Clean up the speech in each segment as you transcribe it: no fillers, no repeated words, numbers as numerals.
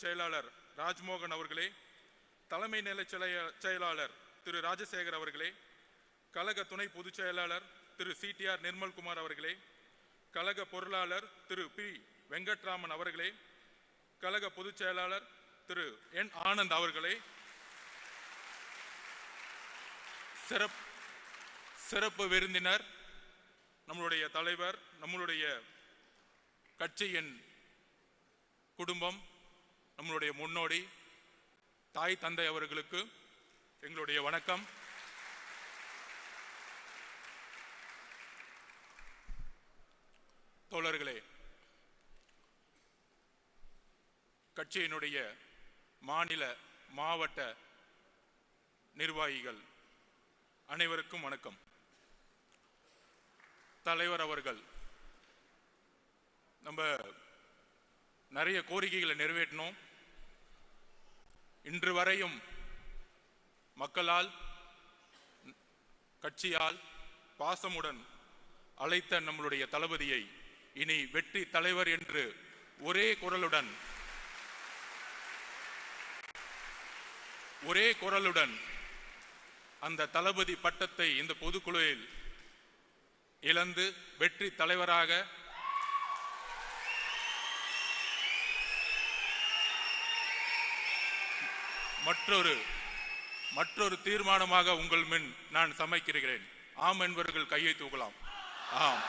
செயலாளர் ராஜ்மோகன் அவர்களே, தலைமை நில செயலாளர் திரு ராஜசேகர் அவர்களே, கழக துணை பொதுச் செயலாளர் திரு CTR நிர்மல்குமார் அவர்களே, கழக பொருளாளர் திரு P வெங்கட்ராமன் அவர்களே, கழக பொதுச் செயலாளர் திரு N ஆனந்த் அவர்களே, சிறப்பு விருந்தினர், நம்மளுடைய தலைவர், நம்மளுடைய கட்சியின் குடும்பம், நம்மளுடைய முன்னோடி தாய் தந்தை அவர்களுக்கு எங்களுடைய வணக்கம். தோழர்களே, கட்சியினுடைய மாநில மாவட்ட நிர்வாகிகள் அனைவருக்கும் வணக்கம். தலைவர் அவர்கள் நம்ம நிறைய கோரிக்கைகளை நிறைவேற்றணும். இன்று வரையும் மக்களால் கட்சியால் பாசமுடன் அழைத்த நம்மளுடைய தளபதியை இனி வெற்றி தலைவர் என்று ஒரே குரலுடன் அந்த தளபதி பட்டத்தை இந்த பொதுக்குழுவில் இழந்து வெற்றி தலைவராக மற்றொரு தீர்மானமாக உங்கள் முன் நான் சமைக்கிறேன். ஆம் என்பவர்கள் கையை தூக்கலாம். ஆம்.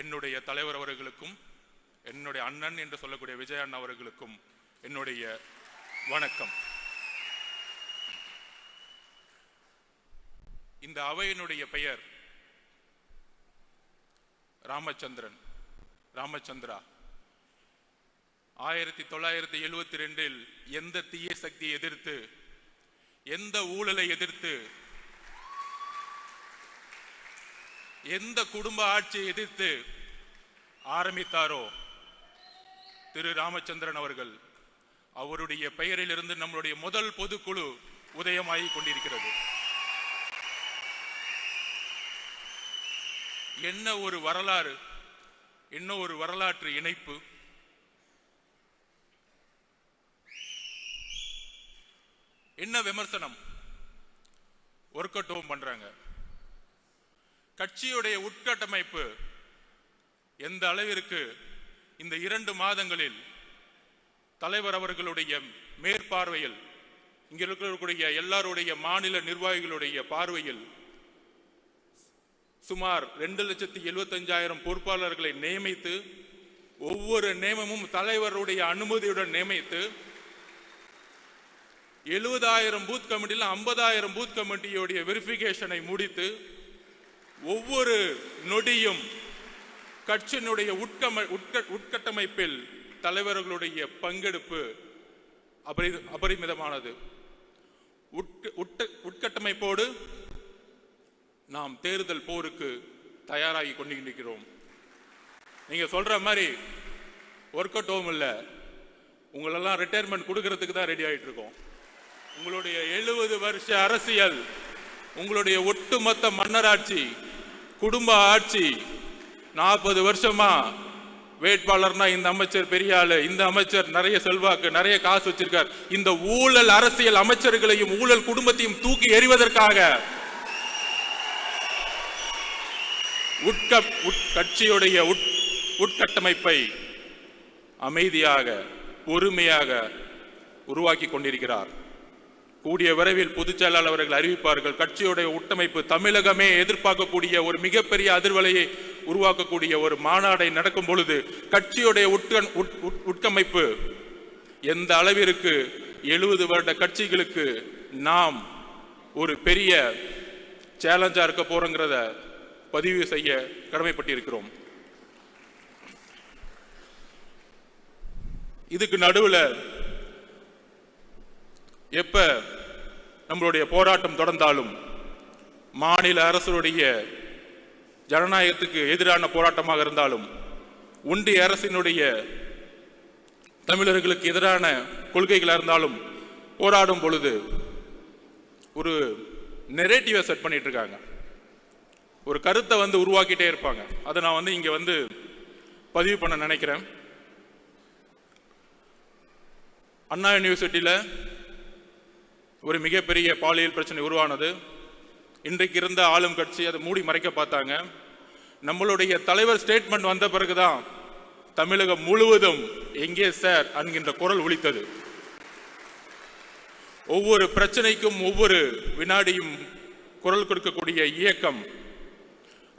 என்னுடைய தலைவர் அவர்களுக்கும் என்னுடைய அண்ணன் என்று சொல்லக்கூடிய விஜய் அண்ணா அவர்களுக்கும் என்னுடைய வணக்கம். இந்த அவையினுடைய பெயர் ராமச்சந்திரா. 1972 எந்த தீய சக்தியை எதிர்த்து, எந்த ஊழலை எதிர்த்து, எந்த குடும்ப ஆட்சியை எதிர்த்து ஆரம்பித்தாரோ திரு ராமச்சந்திரன் அவர்கள், அவருடைய பெயரிலிருந்து நம்மளுடைய முதல் பொதுக்குழு உதயமாகி கொண்டிருக்கிறது. என்ன ஒரு வரலாறு, என்ன ஒரு வரலாற்று இணைப்பு. என்ன விமர்சனம் ஒர்க் அவுட் பண்றாங்க. கட்சியுடைய உட்கட்டமைப்பு எந்த அளவிற்கு இந்த 2 மாதங்களில் தலைவர் அவர்களுடைய மேற்பார்வையில், இங்க இருக்கக்கூடிய எல்லாருடைய மாநில நிர்வாகிகளுடைய பார்வையில் சுமார் 2,75,000 பொறுப்பாளர்களை நியமித்து, ஒவ்வொரு நியமமும் தலைவருடைய அனுமதியுடன் நியமித்து, 70,000 பூத் கமிட்டியில் 50,000 பூத் கமிட்டியுடைய வெரிஃபிகேஷனை முடித்து, ஒவ்வொரு நொடியும் கட்சியினுடைய உட்கட்டமைப்பில் தலைவர்களுடைய பங்கெடுப்பு அபரிமிதமானது. உட்கட்டமைப்போடு நாம் தேர்தல் போருக்கு தயாராகி கொண்டிருக்கிறோம். நீங்க சொல்ற மாதிரி ஒர்க் அவுட் இல்ல, உங்களெல்லாம் ரிட்டையர்மெண்ட் கொடுக்கறதுக்கு தான் ரெடி ஆயிட்டு இருக்கோம். உங்களுடைய 70 வருஷ அரசியல், உங்களுடைய ஒட்டுமொத்த மன்னராட்சி, குடும்ப ஆட்சி, 40 வருஷமா வேட்பாளர்னா இந்த அமைச்சர் பெரிய ஆளு, இந்த அமைச்சர் நிறைய செல்வாக்கு, நிறைய காசு வச்சிருக்கார், இந்த ஊழல் அரசியல் அமைச்சர்களையும் ஊழல் குடும்பத்தையும் தூக்கி எறிவதற்காக கட்சியுடைய உட்கட்டமைப்பை அமைதியாக பொறுமையாக உருவாக்கி கொண்டிருக்கிறார். கூடிய விரைவில் பொதுச் செயலாளர் அவர்கள் அறிவிப்பார்கள். கட்சியுடைய உட்டமைப்பு தமிழகமே எதிர்பார்க்கக்கூடிய ஒரு மிகப்பெரிய அதிர்வலையை உருவாக்கக்கூடிய ஒரு மாநாடை நடக்கும் பொழுது கட்சியுடைய உட்கமைப்பு எந்த அளவிற்கு 70 வருட கட்சிகளுக்கு நாம் ஒரு பெரிய சேலஞ்சா இருக்க போறோங்கிறத பதிவு செய்ய கடமைப்பட்டிருக்கிறோம். இதுக்கு நடுவில் எப்ப நம்மளுடைய போராட்டம் தொடர்ந்தாலும், மாநில அரசுடைய ஜனநாயகத்துக்கு எதிரான போராட்டமாக இருந்தாலும், ஒன்றிய அரசினுடைய தமிழர்களுக்கு எதிரான கொள்கைகளாக இருந்தாலும் போராடும் பொழுது ஒரு நெரேட்டிவை செட் பண்ணிட்டு இருக்காங்க. ஒரு கருத்தை உருவாக்கிட்டே இருப்பாங்க. அதை நான் இங்க பதிவு பண்ண நினைக்கிறேன். அண்ணா யூனிவர்சிட்டியில் ஒரு மிகப்பெரிய பாலியல் பிரச்சனை உருவானது. இன்றைக்கு இருந்த ஆளும் கட்சி அதை மூடி மறைக்க பார்த்தாங்க. நம்மளுடைய தலைவர் ஸ்டேட்மெண்ட் வந்த பிறகுதான் தமிழகம் முழுவதும் எங்கே சார் என்கின்ற குரல் ஒலித்தது. ஒவ்வொரு பிரச்சனைக்கும் ஒவ்வொரு வினாடியும் குரல் கொடுக்கக்கூடிய இயக்கம்.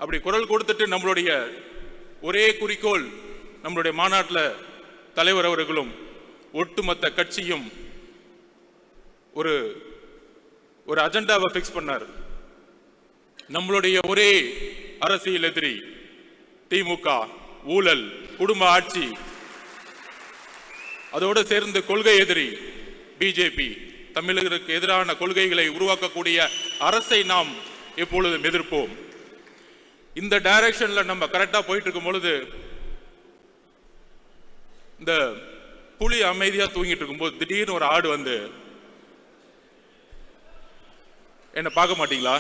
அப்படி குரல் கொடுத்துட்டு நம்மளுடைய ஒரே குறிக்கோள், நம்மளுடைய மாநாட்டில் தலைவர் அவர்களும் ஒட்டுமொத்த கட்சியும் ஒரு ஒரு அஜெண்டாவை பிக்ஸ் பண்ணார். நம்மளுடைய ஒரே அரசியல் எதிரி திமுக, ஊழல், குடும்ப ஆட்சி, அதோடு சேர்ந்து கொள்கை எதிரி பிஜேபி. தமிழர்களுக்கு எதிரான கொள்கைகளை உருவாக்கக்கூடிய அரசை நாம் எப்பொழுதும் எதிர்ப்போம். இந்த டைரக்ஷன்ல நம்ம கரெக்டா போயிட்டு இருக்கும் பொழுது, இந்த புலி அமைதியா தூங்கிட்டு இருக்கும்போது திடீர்னு ஒரு ஆடு வந்து, என்ன பார்க்க மாட்டீங்களா,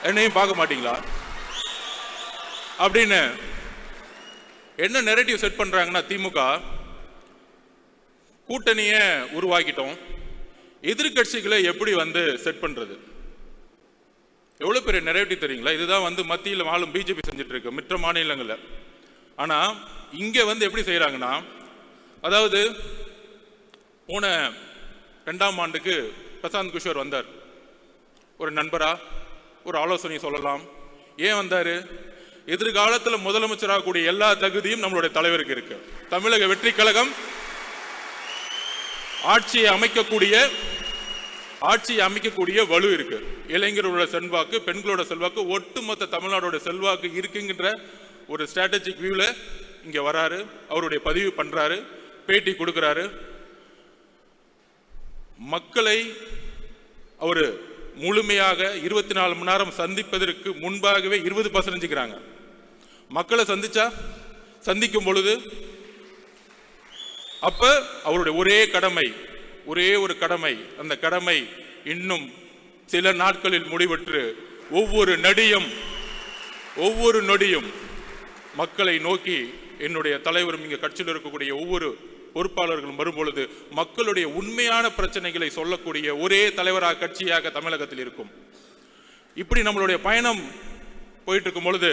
என்னையும் பார்க்க மாட்டீங்களா அப்படின்னு என்ன நெரேட்டிவ் செட் பண்றாங்கன்னா, திமுக கூட்டணியை உருவாக்கிட்டோம், எதிர்கட்சிகளை எப்படி வந்து செட் பண்றது, எவ்வளவு பெரிய நெரேட்டிவ் தெரியுங்களா? இதுதான் வந்து மத்தியில் ஆளும் பிஜேபி செஞ்சுட்டு இருக்கு மற்ற மாநிலங்களில். ஆனா இங்க வந்து எப்படி செய்யறாங்கன்னா, அதாவது போன 2ஆம் ஆண்டுக்கு பிரசாந்த் கிஷோர் வந்தார். ஒரு நண்பரா ஒரு ஆலோசனை சொல்லலாம். ஏன் வந்தாரு? எதிர்காலத்தில் முதலமைச்சராகக்கூடிய எல்லா தகுதியும் நம்மளுடைய தலைவருக்கு இருக்கு. தமிழக வெற்றி கழகம் ஆட்சியை அமைக்கக்கூடிய வலு இருக்கு. இளைஞர்களோட செல்வாக்கு, பெண்களோட செல்வாக்கு, ஒட்டுமொத்த தமிழ்நாடோட செல்வாக்கு இருக்குங்கிற ஒரு ஸ்ட்ராட்டஜிக் வியூல இங்க வராரு. அவருடைய பதிவு பண்றாரு, பேட்டி கொடுக்கிறாரு. மக்களை அவரு முழுமையாக 24 மணி நேரம் சந்திப்பதற்கு முன்பாகவே 20% மக்களை சந்திக்கும் பொழுது அப்ப அவருடைய ஒரே ஒரு கடமை, அந்த கடமை இன்னும் சில நாட்களில் முடிவற்று ஒவ்வொரு நொடியும் மக்களை நோக்கி என்னுடைய தலைவரும் இங்க கட்சியில் இருக்கக்கூடிய ஒவ்வொரு பொறுப்பாளர்களும் வரும்பொழுது மக்களுடைய உண்மையான பிரச்சனைகளை சொல்லக்கூடிய ஒரே தலைவராக கட்சியாக தமிழகத்தில் இருக்கும். இப்படி நம்மளுடைய பயணம் போயிட்டு இருக்கும் பொழுது,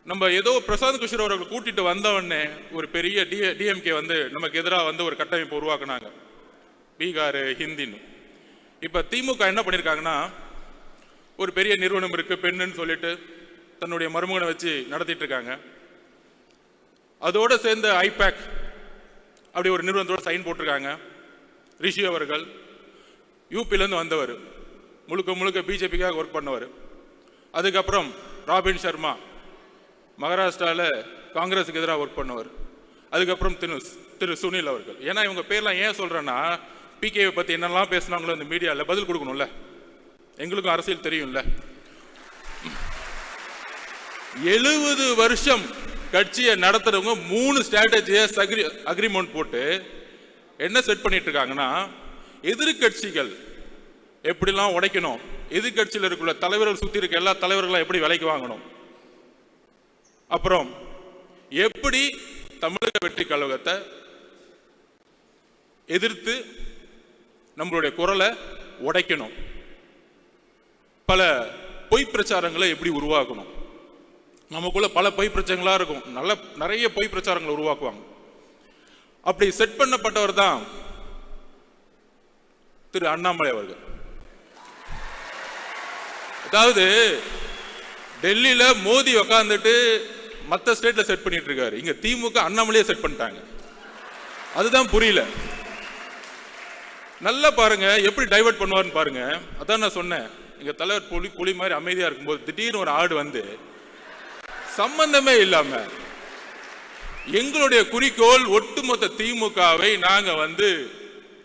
நம்ம ஏதோ பிரசாந்த் கிஷோர் அவர்கள் கூட்டிட்டு வந்தவொடனே ஒரு பெரிய டிஎம்கே வந்து நமக்கு எதிராக வந்து ஒரு கட்டமைப்பு உருவாக்குனாங்க, பீகார் ஹிந்தின்னு. இப்ப திமுக என்ன பண்ணிருக்காங்கன்னா, ஒரு பெரிய நிறுவனம் இருக்கு பெண்ணுன்னு சொல்லிட்டு தன்னுடைய மருமகனை வச்சு நடத்திட்டு இருக்காங்க. அதோட சேர்ந்து ஐபேக் அப்படி ஒரு நிறுவனத்தோட சைன் போட்டிருக்காங்க. ரிஷி அவர்கள் யூபியிலேருந்து வந்தவர், முழுக்க பிஜேபிக்காக ஒர்க் பண்ணவர். அதுக்கப்புறம் ராபின் சர்மா மகாராஷ்டிராவில் காங்கிரஸுக்கு எதிராக ஒர்க் பண்ணவர். அதுக்கப்புறம் திரு சுனில் அவர்கள். ஏன்னா இவங்க பேர்லாம் ஏன் சொல்றேன்னா, பிகேவை பத்தி என்னெல்லாம் பேசினாங்களோ இந்த மீடியாவில் பதில் கொடுக்கணும்ல, எங்களுக்கும் அரசியல் தெரியும்ல. 70 வருஷம் கட்சியை நடத்துறவங்க 3 ஸ்ட்ராட்டஜிஸ் அக்ரிமெண்ட் போட்டு என்ன செட் பண்ணிட்டு இருக்காங்கன்னா, எதிர்கட்சிகள் எப்படிலாம் உடைக்கணும், எதிர்கட்சியில் இருக்கிற தலைவர்கள் சுத்தி இருக்க எல்லா தலைவர்களும் எப்படி விலைக்கு வாங்கணும், அப்புறம் எப்படி தமிழக வெற்றி கழகத்தை எதிர்த்து நம்மளுடைய குரலை உடைக்கணும், பல பொய் பிரச்சாரங்களை எப்படி உருவாக்கணும். நமக்குள்ள பல பொய் பிரச்சனைகளா இருக்கும், நிறைய பொய் பிரச்சாரங்களை உருவாக்குவாங்க. அப்படி செட் பண்ணப்பட்டவர் தான் திரு அண்ணாமலை அவர்கள். அதாவது டெல்லியில மோடி உக்காந்துட்டு மற்ற ஸ்டேட்ல செட் பண்ணிட்டு இருக்காரு, இங்க திமுக அண்ணாமலையே செட் பண்ணிட்டாங்க. அதுதான் புரியல. நல்லா பாருங்க எப்படி டைவர்ட் பண்ணுவாருன்னு பாருங்க. அதான் நான் சொன்னேன், எங்க தலைவர் புலி மாதிரி அமைதியா இருக்கும்போது திடீர்னு ஒரு ஆடு வந்து சம்பந்தமே இல்லாம, எங்களுடைய குறிக்கோள் ஒட்டுமொத்த திமுகவை நாங்க வந்து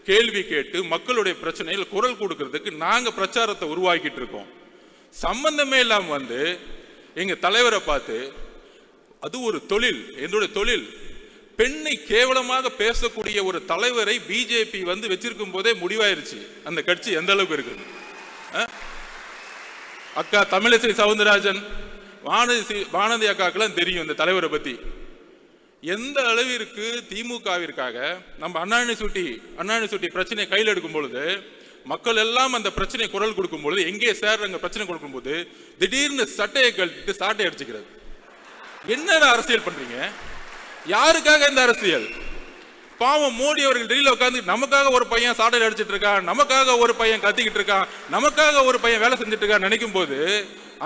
கேள்வி கேட்டு மக்களுடைய பிரச்சனையில் குரல் கொடுக்கிறதுக்கு நாங்க பிரச்சாரத்தை உருவாக்கிட்டு இருக்கோம். சம்பந்தமே இல்லாம வந்து எங்க தலைவரை பார்த்து, அது ஒரு தொழில், என்னுடைய தொழில், பெண்ணை கேவலமாக பேசக்கூடிய ஒரு தலைவரை பிஜேபி வந்து வச்சிருக்கும் போதே முடிவாயிருச்சு அந்த கட்சி எந்த அளவுக்கு இருக்குது. அக்கா தமிழிசை சவுந்தரராஜன், வானதி அக்காக்கெல்லாம் தெரியும் இந்த தலைவரை பத்தி. எந்த அளவிற்கு திமுகவிற்காக நம்ம அண்ணா யூனிவர்சிட்டி பிரச்சனையை கையில் எடுக்கும் பொழுது, மக்கள் எல்லாம் அந்த பிரச்சனை குரல் கொடுக்கும் பொழுது, எங்கே சார் அங்க பிரச்சனை கொடுக்கும் போது திடீர்னு சட்டையை கழட்டிட்டு சாட்டை அடிச்சுக்கிறது. என்ன அரசியல் பண்றீங்க? யாருக்காக இந்த அரசியல்? பாவம் மோடி அவர்கள் டெல்லியில் உட்காந்து நமக்காக ஒரு பையன் சாட்டையில் அடிச்சிட்டு இருக்கான், நமக்காக ஒரு பையன் கத்திக்கிட்டு இருக்கான், நமக்காக ஒரு பையன் வேலை செஞ்சுட்டு இருக்கான் நினைக்கும் போது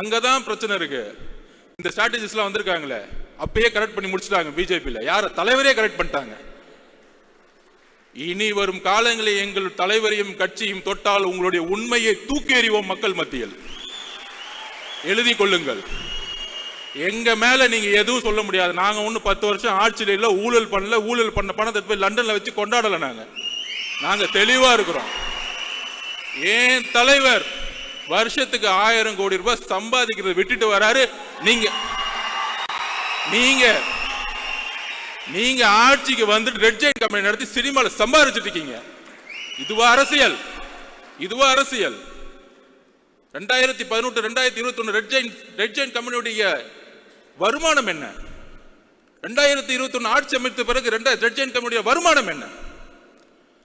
அங்கதான் பிரச்சனை இருக்கு. இந்த ஸ்ட்ராட்டஜிஸ் எல்லாம் வந்திருக்காங்களே, அப்பயே கரெக்ட் பண்ணி முடிச்சுட்டாங்க. பிஜேபியில யார தலைவரே கரெக்ட் பண்ணிட்டாங்க. இனி வரும் காலங்களில் எங்கள் தலைவரையும் கட்சியும் தொட்டால் உங்களுடைய உண்மையை தூக்கி எறிவோம் மக்கள் மத்தியில். எழுதி கொள்ளுங்கள். எங்க மேல நீங்க எதுவும் சொல்ல முடியாது. நாங்க ஒண்ணு 10 வருஷம் ஆட்சியில இல்ல, ஊழல் பண்ணல, ஊழல் பண்ண பணத்தை போய் லண்டன்ல வச்சு கொண்டாடல. நாங்க தெளிவா இருக்கிறோம். ஏன் தலைவர் வருஷத்துக்கு 1000 கோடி ரூபாய் சம்பாதிக்கிறத விட்டுட்டு வராரு. நீங்க ஆட்சிக்கு வந்துட்டு ரெட் ஜெயின்ட் கம்பெனி நடத்தி சினிமால சம்பாதிச்சுட்டு இருக்கீங்க. இதுவா அரசியல்? 2018 2021 ரெட் ஜெயின்ட் கம்பெனியுடைய வருமானம் என்ன? 2021 ஆட்சி அமைத்த பிறகு ரெட் ஜெயின்ட் கம்பெனியுடைய வருமானம் என்ன?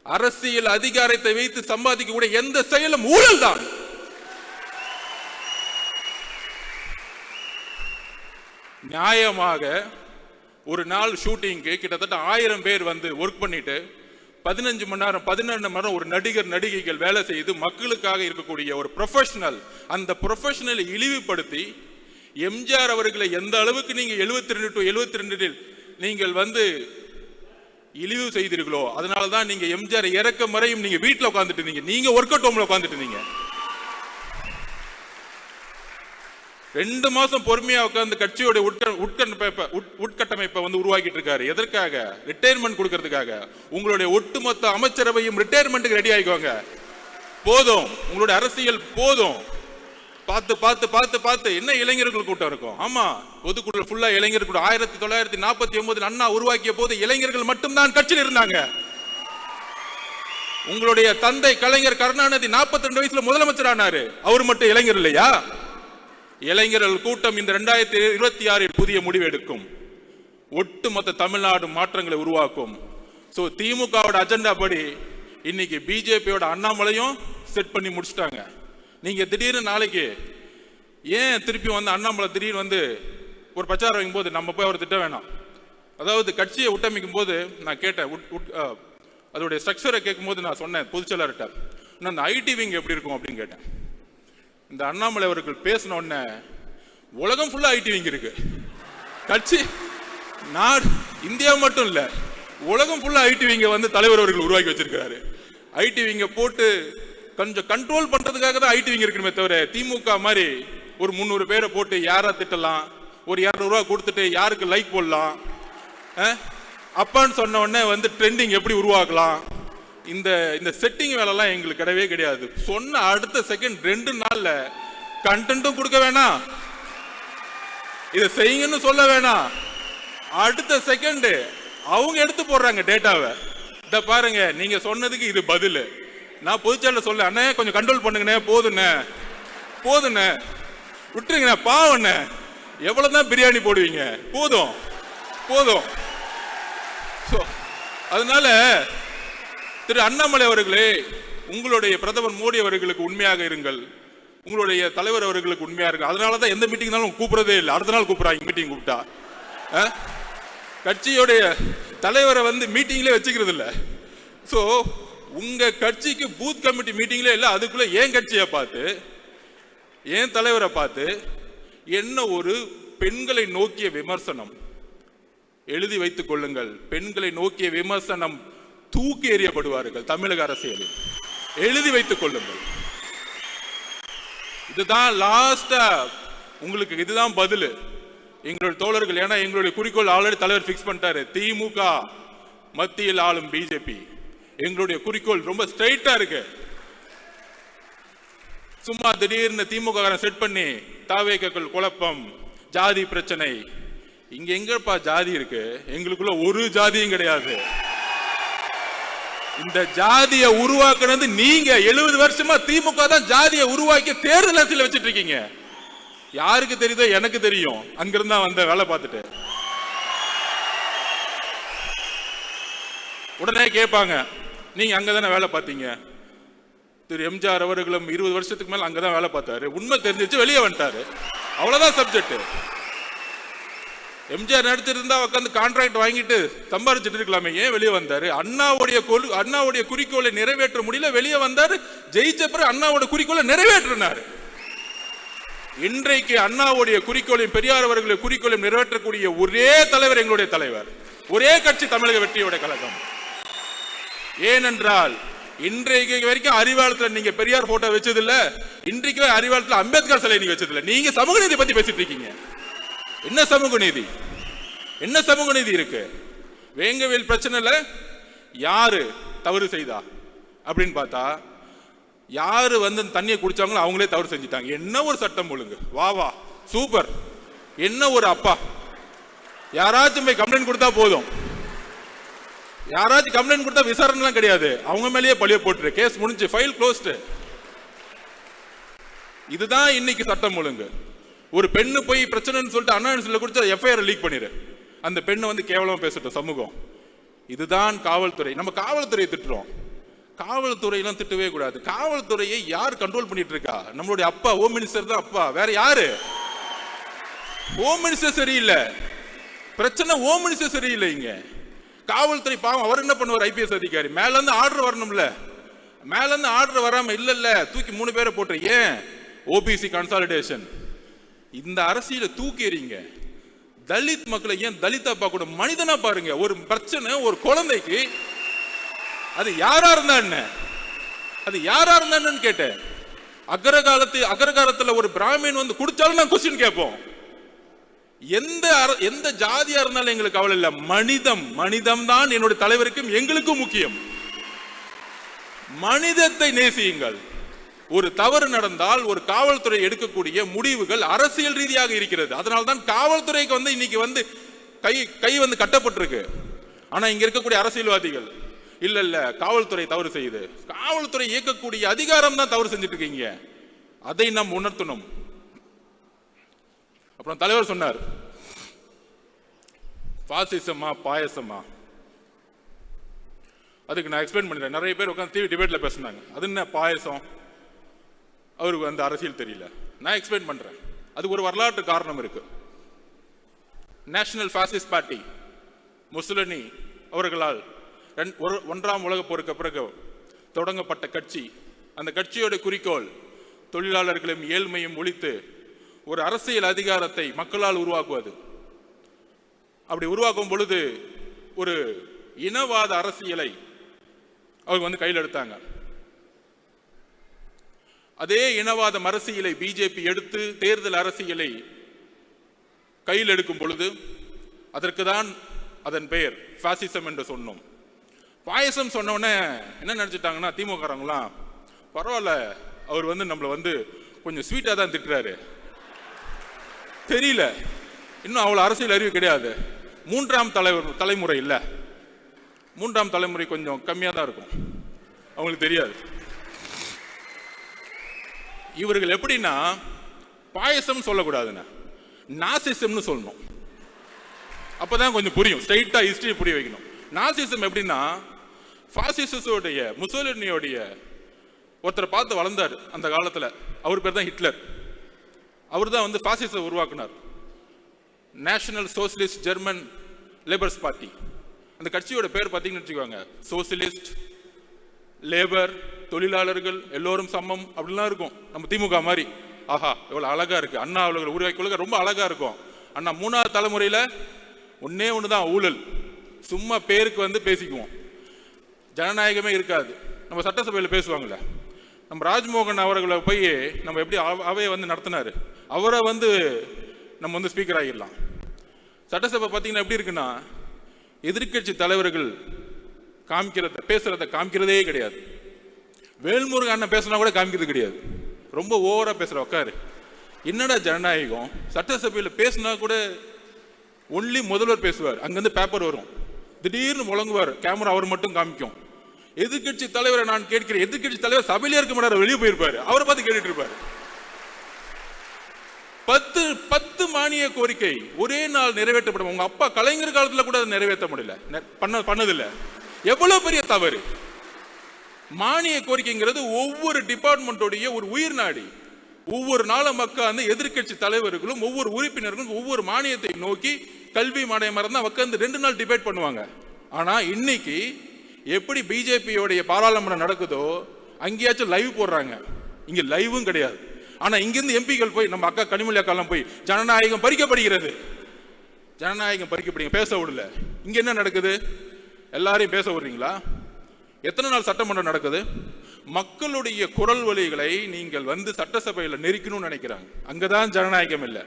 அரசியல் அதிகாரத்தை வைத்து சம்பாதிக்கக்கூடிய எந்த செயலும் ஊழல் தான். நியாயமாக ஒரு நாள் ஷூட்டிங்க்கு கிட்டத்தட்ட 1000 பேர் வந்து ஒர்க் பண்ணிட்டு 15 மணி நேரம் 12 மணி நேரம் ஒரு நடிகர் நடிகைகள் வேலை செய்து மக்களுக்காக இருக்கக்கூடிய ஒரு ப்ரொஃபஷனல், அந்த ப்ரொஃபஷனலை இழிவுபடுத்தி எம்ஜிஆர் அவர்களை எந்த அளவுக்கு நீங்க 72 to 72 நீங்கள் வந்து இழிவு செய்தீர்களோ, அதனாலதான் நீங்க எம்ஜிஆர் இறக்க மறையும் நீங்க வீட்டில் உட்காந்துட்டு இருந்தீங்க. நீங்க ஒர்க் அவுட் ஹோம்ல உட்காந்துட்டு இருந்தீங்க. 2 மாசம் பொறுமையா உட்கார்ந்து கட்சியோட உட்கட்டமைப்பை வந்து உருவாக்கிட்டு இருக்காரு. எதற்காக? ரிட்டையர்மெண்ட் கொடுக்கறதுக்காக. உங்களுடைய ஒட்டுமொத்த அமைச்சரவையும் ரிட்டையர்மெண்ட்டுக்கு ரெடி ஆகிக்கோங்க. போதும், உங்களுடைய அரசியல் போதும். பார்த்து பார்த்து பார்த்து பார்த்து என்ன இளைஞர்கள் கூட்டம் இருக்கும். ஆமா, பொதுக்குழு ஃபுல்லா இளைஞர் கூட்டம். 1949 அண்ணா உருவாக்கிய போது இளைஞர்கள் மட்டும்தான் கட்சியில் இருந்தாங்க. உங்களுடைய தந்தை கலைஞர் கருணாநிதி 42 வயசுல முதலமைச்சர் ஆனாரு. அவர் மட்டும் இளைஞர் இல்லையா? இளைஞர்கள் கூட்டம் இந்த 2026 புதிய முடிவு எடுக்கும். ஒட்டுமொத்த தமிழ்நாடு மாற்றங்களை உருவாக்கும். சோ திமுகவோட அஜெண்டா படி இன்னைக்கு பிஜேபியோட அண்ணாமலையும் செட் பண்ணி முடிச்சிட்டாங்க. நீங்க திடீர்னு நாளைக்கு ஏன் திருப்பி வந்து அண்ணாமலை திடீர்னு வந்து ஒரு பிரச்சாரம் வைக்கும் போது நம்ம போய் அவர் திட்ட வேணாம். அதாவது கட்சியை உட்டமைக்கும் போது நான் கேட்டேன், அதோடைய ஸ்ட்ரக்சரை கேட்கும் போது நான் சொன்னேன் பொதுச்செயலாளர்கிட்ட, அந்த ஐடி விங் எப்படி இருக்கும் அப்படின்னு கேட்டேன். இந்த அண்ணாமலை அவர்கள் பேசின உடனே உலகம் ஃபுல்லா ஐடி விங் இருக்கு. கட்சி நாடு இந்தியா மட்டும் இல்ல, உலகம் ஃபுல்லா ஐடி விங்க வந்து தலைவர் அவர்கள் உருவாக்கி வச்சிருக்காரு. ஐடி விங்க போட்டு கொஞ்சம் கண்ட்ரோல் பண்றதுக்காக தான் ஐடி விங் இருக்கணுமே தவிர திமுக மாதிரி ஒரு 300 பேரை போட்டு யாரா திட்டலாம், ஒரு 200 ரூபாய் கொடுத்துட்டு யாருக்கு லைக் போடலாம், அப்பான்னு சொன்ன உடனே வந்து ட்ரெண்டிங் எப்படி உருவாக்கலாம், இந்த செட்டிங் வேலைலாம் எங்களுக்கு கிடையவே கிடையாது. சொன்ன அடுத்த செகண்ட் 2 நாள்ல கண்டென்ட்டும் கொடுக்க வேணாம், இதை செய்யுங்கன்னு சொல்ல வேணாம், அடுத்த செகண்ட் அவங்க எடுத்து போடுறாங்க டேட்டாவை. இத பாருங்க, நீங்க சொன்னதுக்கு இது பதில். நான் பொதுச்செயலாளர் சொல்ல, அண்ணே கொஞ்சம் கண்ட்ரோல் பண்ணுங்கண்ணே, போதுண்ணே விட்டுருங்கண்ணே, பாவண்ணே, எவ்வளவுதான் பிரியாணி போடுவீங்க, போதும். அதனால திரு அண்ணாமலை அவர்களே, உங்களுடைய பிரதமர் மோடி அவர்களுக்கு உண்மையாக இருங்கள், உங்களுடைய தலைவர் அவர்களுக்கு உண்மையாக இருங்கள். அதனாலதான் எந்த மீட்டிங்னாலும் கூப்பிடுறதே இல்லை, அடுத்த நாள் கூப்பிடுறாங்க. மீட்டிங் கூப்பிட்டா கட்சியோடைய தலைவரை வந்து மீட்டிங்லேயே வச்சுக்கிறது இல்லை. ஸோ உங்க கட்சிக்கு பூத் கமிட்டி மீட்டிங்ல இல்லை, அதுக்குள்ள ஏன் கட்சியை பார்த்து ஏன் தலைவரை பார்த்து என்ன ஒரு பெண்களை நோக்கிய விமர்சனம். எழுதி வைத்துக் கொள்ளுங்கள், பெண்களை நோக்கிய விமர்சனம் தூக்கி எறியப்படுவார்கள் தமிழக அரசியலில். எழுதி வைத்துக் கொள்ளுங்கள். இதுதான் லாஸ்டா உங்களுக்கு, இதுதான் பதில் எங்களுடைய தோழர்கள். ஏன்னா எங்களுடைய குறிக்கோள் ஆல்ரெடி தலைவர் பிக்ஸ் பண்ணிட்டாரு, திமுக மத்தியில் ஆளும் பிஜேபி. எங்களுடைய குறிக்கோள் ரொம்ப ஸ்ட்ரைட்டா இருக்கு. சும்மா திடீர்னு திமுக செட் பண்ணி தாவேக்கள் குழப்பம், ஜாதி பிரச்சனை. இங்க எங்கப்பா ஜாதி இருக்கு? எங்களுக்குள்ள ஒரு ஜாதியும் கிடையாது. இந்த ஜாதியை உருவாக்குனது நீங்க. 70 வருஷமா திமுக தான் ஜாதியை உருவாக்கி தேர்தல் அரசியல் வச்சிட்டு இருக்கீங்க. யாருக்கு தெரியுதோ? எனக்கு தெரியும், அங்கிருந்தா வந்த வேலை பார்த்துட்டு. உடனே கேட்பாங்க, நீங்க அங்கதானே வேலை பார்த்தீங்க? திரு எம்ஜிஆர் அவர்களும் 20 வருஷத்துக்கு மேல அங்கதான் வேலை பார்த்தாரு, உண்மை தெரிஞ்சிச்சு, வெளியே வந்துட்டாரு, அவ்வளவுதான் சப்ஜெக்ட். எம்ஜிஆர் நடிச்சிருந்தா உட்காந்து கான்ட்ராக்ட் வாங்கிட்டு சம்பாதிச்சுட்டு இருக்கலாமே, ஏன் வெளியே வந்தாரு? அண்ணாவுடைய குறிக்கோளை நிறைவேற்ற முடியல, வெளியே வந்தாரு. ஜெயிச்ச பிறகு அண்ணாவோட குறிக்கோளை நிறைவேற்றினார். இன்றைக்கு அண்ணாவுடைய குறிக்கோளையும் பெரியார் அவர்களுடைய குறிக்கோளையும் நிறைவேற்றக்கூடிய ஒரே தலைவர் எங்களுடைய தலைவர், ஒரே கட்சி தமிழக வெற்றியோட கழகம். ஏனென்றால் இன்றைக்கு வரைக்கும் அறிவாலயத்தில் நீங்க பெரியார் போட்டோ வச்சது இல்ல, இன்றைக்கு அறிவாலயத்தில் அம்பேத்கர் சிலை நீங்க வச்சது இல்ல. நீங்க சமூக நீதி பத்தி பேசிட்டு இருக்கீங்க. என்ன சமூக நீதி? என்ன சமூக நீதி இருக்கு? வேங்கவேல் பிரச்சனைல யாரு தவறு செய்தா அப்படின்னு பார்த்தா, யாரு வந்து தண்ணியை குடிச்சாங்களோ அவங்களே தவறு செஞ்சுட்டாங்க. என்ன ஒரு சட்டம் ஒழுங்கு, வா வா சூப்பர். என்ன ஒரு அப்பா, யாராச்சும் போய் கம்ப்ளைண்ட் கொடுத்தா போதும், யாராச்சும் கம்ப்ளைண்ட் கொடுத்தா விசாரணை கிடையாது, அவங்க மேலேயே பழிய போட்டுரு, கேஸ் முடிஞ்சு, ஃபைல் க்ளோஸ்டு. இதுதான் இன்னைக்கு சட்டம் ஒழுங்கு. ஒரு பெண்ணு போய் பிரச்சனைன்னு சொல்லிட்டு அண்ணா யூனிவர்சிட்டியில் கொடுத்து எஃப்ஐஆர் லீக் பண்ணிடு, அந்த பெண்ணை வந்து கேவலமா பேசட்டும் சமூகம். இதுதான் காவல்துறை. நம்ம காவல்துறையை திட்டுறோம், காவல்துறையெல்லாம் திட்டவே கூடாது. காவல்துறையை யார் கண்ட்ரோல் பண்ணிட்டு இருக்கா? நம்மளுடைய அப்பா ஹோம் மினிஸ்டர் தான். அப்பா வேற யாரு? ஹோம் மினிஸ்டர் சரியில்லை, பிரச்சனை ஹோம் மினிஸ்டர் சரியில்லை. இங்க காவல்துறை பாவம், அவர் என்ன பண்ணுவார்? ஐபிஎஸ் அதிகாரி மேல இருந்து ஆர்டர் வரணும்ல, மேல இருந்து ஆர்டர் வராம இல்ல தூக்கி 3 பேரை போட்டு, ஏன் ஓபிசி கன்சாலிடேஷன்? இந்த அரசியலை தூக்கி எறிங்க. தலித் மக்களை ஏன் தலிதா பார்க்க கூட மனிதனா பாருங்க. ஒரு பிரச்சனை ஒரு குழந்தைக்கு, அது யாரா இருந்தா என்ன, அது யாரா இருந்தான்னு கேட்டேன். அக்ரகாலத்துல ஒரு பிராமின் வந்து குடிச்சாலும் நான் கொஸ்டின் கேட்போம். எந்த ஜாதியா இருந்தாலும் எங்களுக்கு கவலை இல்லை. மனிதம் தான் என்னுடைய தலைவருக்கும் எங்களுக்கும் முக்கியம். மனிதத்தை நேசியுங்கள். ஒரு தவறு நடந்தால் ஒரு காவல்துறை எடுக்கக்கூடிய முடிவுகள் அரசியல் ரீதியாக இருக்கிறது. அதனால்தான் காவல்துறைக்கு வந்து இன்னைக்கு வந்து கை வந்து கட்டப்பட்டிருக்கு. ஆனா இங்க இருக்கக்கூடிய அரசியல்வாதிகள் இல்ல காவல்துறை தவறு செய்யுது, காவல்துறை இயக்கக்கூடிய அதிகாரம் தான் தவறு செஞ்சுட்டு இருக்கீங்க, அதை நாம் உணர்த்தணும். அப்புறம் தலைவர் சொன்னார், பாசிசமா பாயசமா? அதுக்கு நான் எக்ஸ்பிளைன் பண்றேன். நிறைய பேர் உட்காந்து டிவி டிபேட்ல பேசினாங்க, அது என்ன பாயசம், அவருக்கு அந்த அரசியல் தெரியல. நான் எக்ஸ்பிளைன் பண்றேன். அதுக்கு ஒரு வரலாற்று காரணம் இருக்கு. நேஷனல் பாசிஸ்ட் பார்ட்டி முசோலினி அவர்களால் 1ஆம் உலகப் போருக்கு பிறகு தொடங்கப்பட்ட கட்சி. அந்த கட்சியோட குறிக்கோள் தொழிலாளர்களையும் ஏழ்மையும் ஒழித்து ஒரு அரசியல் அதிகாரத்தை மக்களால் உருவாக்குவது. அப்படி உருவாக்கும் பொழுது ஒரு இனவாத அரசியலை அவங்க வந்து கையில் எடுத்தாங்க. அதே இனவாத அரசியலை பிஜேபி எடுத்து தேர்தல் அரசியலை கையில் எடுக்கும் பொழுது அதற்கு தான் அதன் பெயர் பாசிசம் என்று சொன்னோம். பாயசம் சொன்னோடனே என்ன நினைச்சிட்டாங்கன்னா, திமுகறாங்களாம் பரவாயில்ல, அவர் வந்து நம்மளை வந்து கொஞ்சம் ஸ்வீட்டா தான் திட்டுறாரு, தெரியல இன்னும் அவ்வளவு அரசியல் அறிவு கிடையாது. 3ஆம் தலைமுறை இல்ல, 3ஆம் தலைமுறை கொஞ்சம் கம்மியா தான் இருக்கும், அவங்களுக்கு தெரியாது. இவர்கள் எப்படின்னா பாயசம் சொல்லக்கூடாதுன்னா நாசிசம்னு சொல்லணும், அப்பதான் கொஞ்சம் புரியும். ஸ்ட்ரைட்டா ஹிஸ்டரி புரிய வைக்கணும். நாசிசம் எப்படின்னா, பாசிசோடைய முசோலினியோடைய ஒருத்தரை பார்த்து வளர்ந்தார் அந்த காலத்துல, அவர் பேர் தான் ஹிட்லர். அவர் தான் வந்து பாசிசத்தை உருவாக்குனார். National Socialist German Labours Party, அந்த கட்சியோட பேர் பார்த்தீங்கன்னு வச்சுக்கோங்க, சோசியலிஸ்ட் லேபர் தொழிலாளர்கள் எல்லோரும் சமம் அப்படிலாம் இருக்கும். நம்ம திமுக மாதிரி ஆஹா எவ்வளவு அழகா இருக்கு, அண்ணா அவர்கள் உருவாக்கி ரொம்ப அழகா இருக்கும். அண்ணா 3ஆவது தலைமுறையில ஒண்ணுதான் ஊழல், சும்மா பேருக்கு வந்து பேசிக்குவோம், ஜனநாயகமே இருக்காது. நம்ம சட்டசபையில் பேசுவாங்கல்ல, நம்ம ராஜ்மோகன் அவர்களை போய் நம்ம எப்படி அவையை வந்து நடத்தினாரு, அவரை வந்து நம்ம வந்து ஸ்பீக்கர் ஆகிடலாம். சட்டசபை பார்த்தீங்கன்னா எப்படி இருக்குன்னா, எதிர்கட்சி தலைவர்கள் பேசுறத காமிக்கிறதே கிடையாது. வேல்முருகன் அண்ணன் பேசினா கூட காமிக்கிறது கிடையாது, ரொம்ப ஓவரா பேசுற. உட்காரு, என்னடா ஜனநாயகம்? சட்டசபையில் பேசினா கூட ஒன்லி முதல்வர் பேசுவார், அங்கிருந்து பேப்பர் வரும், திடீர்னு முழங்குவார், கேமரா அவர் மட்டும் காமிக்கும். எதிர்கட்சி தலைவரை நான் கேட்கிறேன், எதிர்கட்சி தலைவர் சபையிலே இருக்க மாட்டார், வெளியே போயிருப்பாரு, அவரை பார்த்து கேட்டுட்டு இருப்பாரு. 10 மானிய கோரிக்கை ஒரே நாள் நிறைவேற்றப்படும். உங்க அப்பா கலைஞர் காலத்துல கூட அதை நிறைவேற்ற முடியல, பண்ணதில்லை. எவ்வளவு பெரிய தவறு. மானிய கோரிக்கைங்கிறது ஒவ்வொரு டிபார்ட்மெண்டோடைய ஒரு உயிர் நாடி. ஒவ்வொரு நாளும் மக்கள் அந்த எதிர்கட்சி தலைவர்களும் ஒவ்வொரு உறுப்பினர்களும் ஒவ்வொரு மானியத்தை நோக்கி கல்வி மானியம் மறந்து உட்கார்ந்து 2 நாள் டிபேட் பண்ணுவாங்க. ஆனா இன்னைக்கு எப்படி பிஜேபியோடைய பாராளுமன்றம் நடக்குதோ அங்கேயாச்சும் லைவ் போடுறாங்க, இங்க லைவும் கிடையாது. ஆனா இங்கிருந்து எம்பிகள் போய் நம்ம அக்கா கனிமொழி அக்காலாம் போய் ஜனநாயகம் பறிக்கப்படுகிறது, ஜனநாயகம் பறிக்கப்படுங்க பேச விடல. இங்க என்ன நடக்குது? எல்லாரையும் பேச விடுறீங்களா? எத்தனை நாள் சட்டமன்றம் நடக்குது? மக்களுடைய குரல் வலிகளை நீங்கள் வந்து சட்டசபையில் நெருக்கணும்னு நினைக்கிறாங்க. அங்கதான் ஜனநாயகம் இல்லை.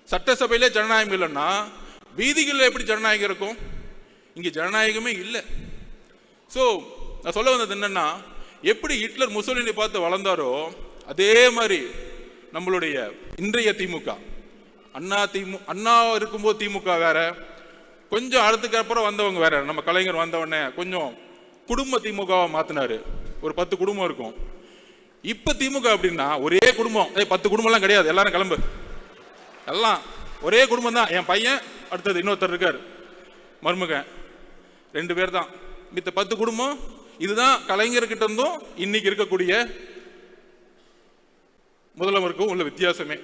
சட்டசபையிலே ஜனநாயகம் இல்லைன்னா வீதிகளில் எப்படி ஜனநாயகம் இருக்கும்? இங்க ஜனநாயகமே இல்லை. ஸோ நான் சொல்ல வந்தது என்னன்னா, எப்படி ஹிட்லர் முசோலினி பார்த்து வளர்ந்தாரோ அதே மாதிரி நம்மளுடைய இன்றைய திமுக, அண்ணா இருக்கும்போது திமுக வேற, கொஞ்சம் அடுத்துக்கு அப்புறம் வந்தவங்க வேற. நம்ம கலைஞர் வந்தவொடனே கொஞ்சம் குடும்ப திமுகவை மாத்தினாரு, ஒரு 10 குடும்பம் இருக்கும். இப்ப திமுக அப்படின்னா ஒரே குடும்பம், 10 குடும்பம்லாம் கிடையாது, எல்லாரும் கிளம்பு, எல்லாம் ஒரே குடும்பம் தான். என் பையன், அடுத்தது இன்னொருத்தர் இருக்காரு, மருமகன், 2 பேர் தான். மித்த 10 குடும்பம். இதுதான் கலைஞர்கிட்ட இருந்தும் இன்னைக்கு இருக்கக்கூடிய முதல்வருக்கும் உள்ள வித்தியாசமே.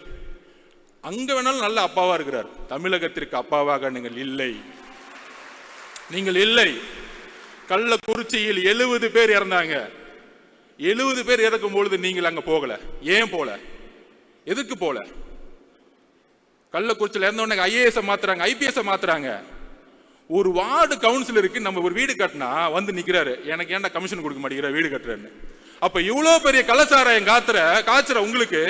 அங்க வேணாலும் நல்ல அப்பாவா இருக்கிறார், தமிழகத்திற்கு அப்பாவாக நீங்கள் இல்லை, நீங்கள் இல்லை. கள்ளக்குறிச்சியில் 70 பேர் இறந்தாங்க. 70 பேர் இறக்கும் பொழுது நீங்கள் அங்க போகல. ஏன் போல? எதுக்கு போல? கள்ளக்குறிச்சியில் இறந்தவனே ஐஏஎஸ் மாத்துறாங்க, ஐபிஎஸ் மாத்துறாங்க. ஒரு வார்டு கவுன்சிலருக்கு நம்ம ஒரு வீடு கட்டினா வந்து நிக்கிறாரு, எனக்கு ஏன்டா கமிஷன் கொடுக்க மாட்டேங்கிற வீடு கட்டுறேன்னு. அப்ப இவ்வளவு பெரிய கள்ளச்சாராயம் காய்ச்சற உங்களுக்கு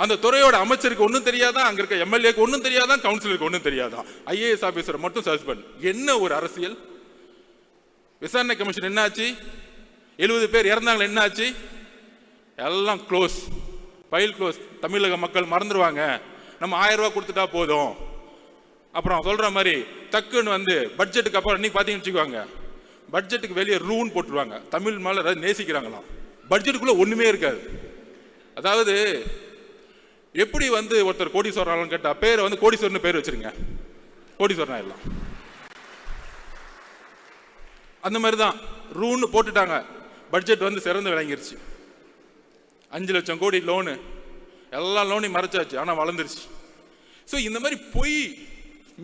அந்த துறையோட அமைச்சருக்கு ஒன்றும் தெரியாதான், அங்க இருக்க எம்எல்ஏக்கு ஒன்றும் தெரியாதான், கவுன்சிலருக்கு ஒன்றும் தெரியாதான், ஐஏஎஸ் ஆபீசர் மட்டும் சஸ்பெண்ட். என்ன ஒரு அரசியல்? விசாரணை கமிஷன் என்ன ஆச்சு? 70 பேர் இறந்தாங்க, என்ன ஆச்சு? எல்லாம் க்ளோஸ், ஃபைல் க்ளோஸ். தமிழக மக்கள் மறந்துடுவாங்க, நம்ம 1000 ரூபாய் கொடுத்துட்டா போதும். அப்புறம் சொல்ற மாதிரி டக்குன்னு வந்து பட்ஜெட்டுக்கு அப்புறம் இன்னைக்கு பாத்தீங்கன்னு வச்சுக்குவாங்க, பட்ஜெட்டுக்கு வெளியே ரூன் போட்டுருவாங்க. தமிழ் மேல ஏதாவது நேசிக்கிறாங்களாம், பட்ஜெட்டுக்குள்ள ஒண்ணுமே இருக்காது. அதாவது எப்படி வந்து ஒருத்தர் கோடீஸ்வரன் கேட்டா பேரை வந்து கோடீஸ்வரன் பேர் வச்சிருங்க, கோடீஸ்வரன் எல்லாம் அந்த மாதிரிதான் ரூன்னு போட்டுட்டாங்க. பட்ஜெட் வந்து சிறந்து விளங்கிருச்சு. 5 லட்சம் கோடி லோனு, எல்லா லோனையும் மறைச்சாச்சு, ஆனா வளர்ந்துருச்சு. ஸோ இந்த மாதிரி பொய்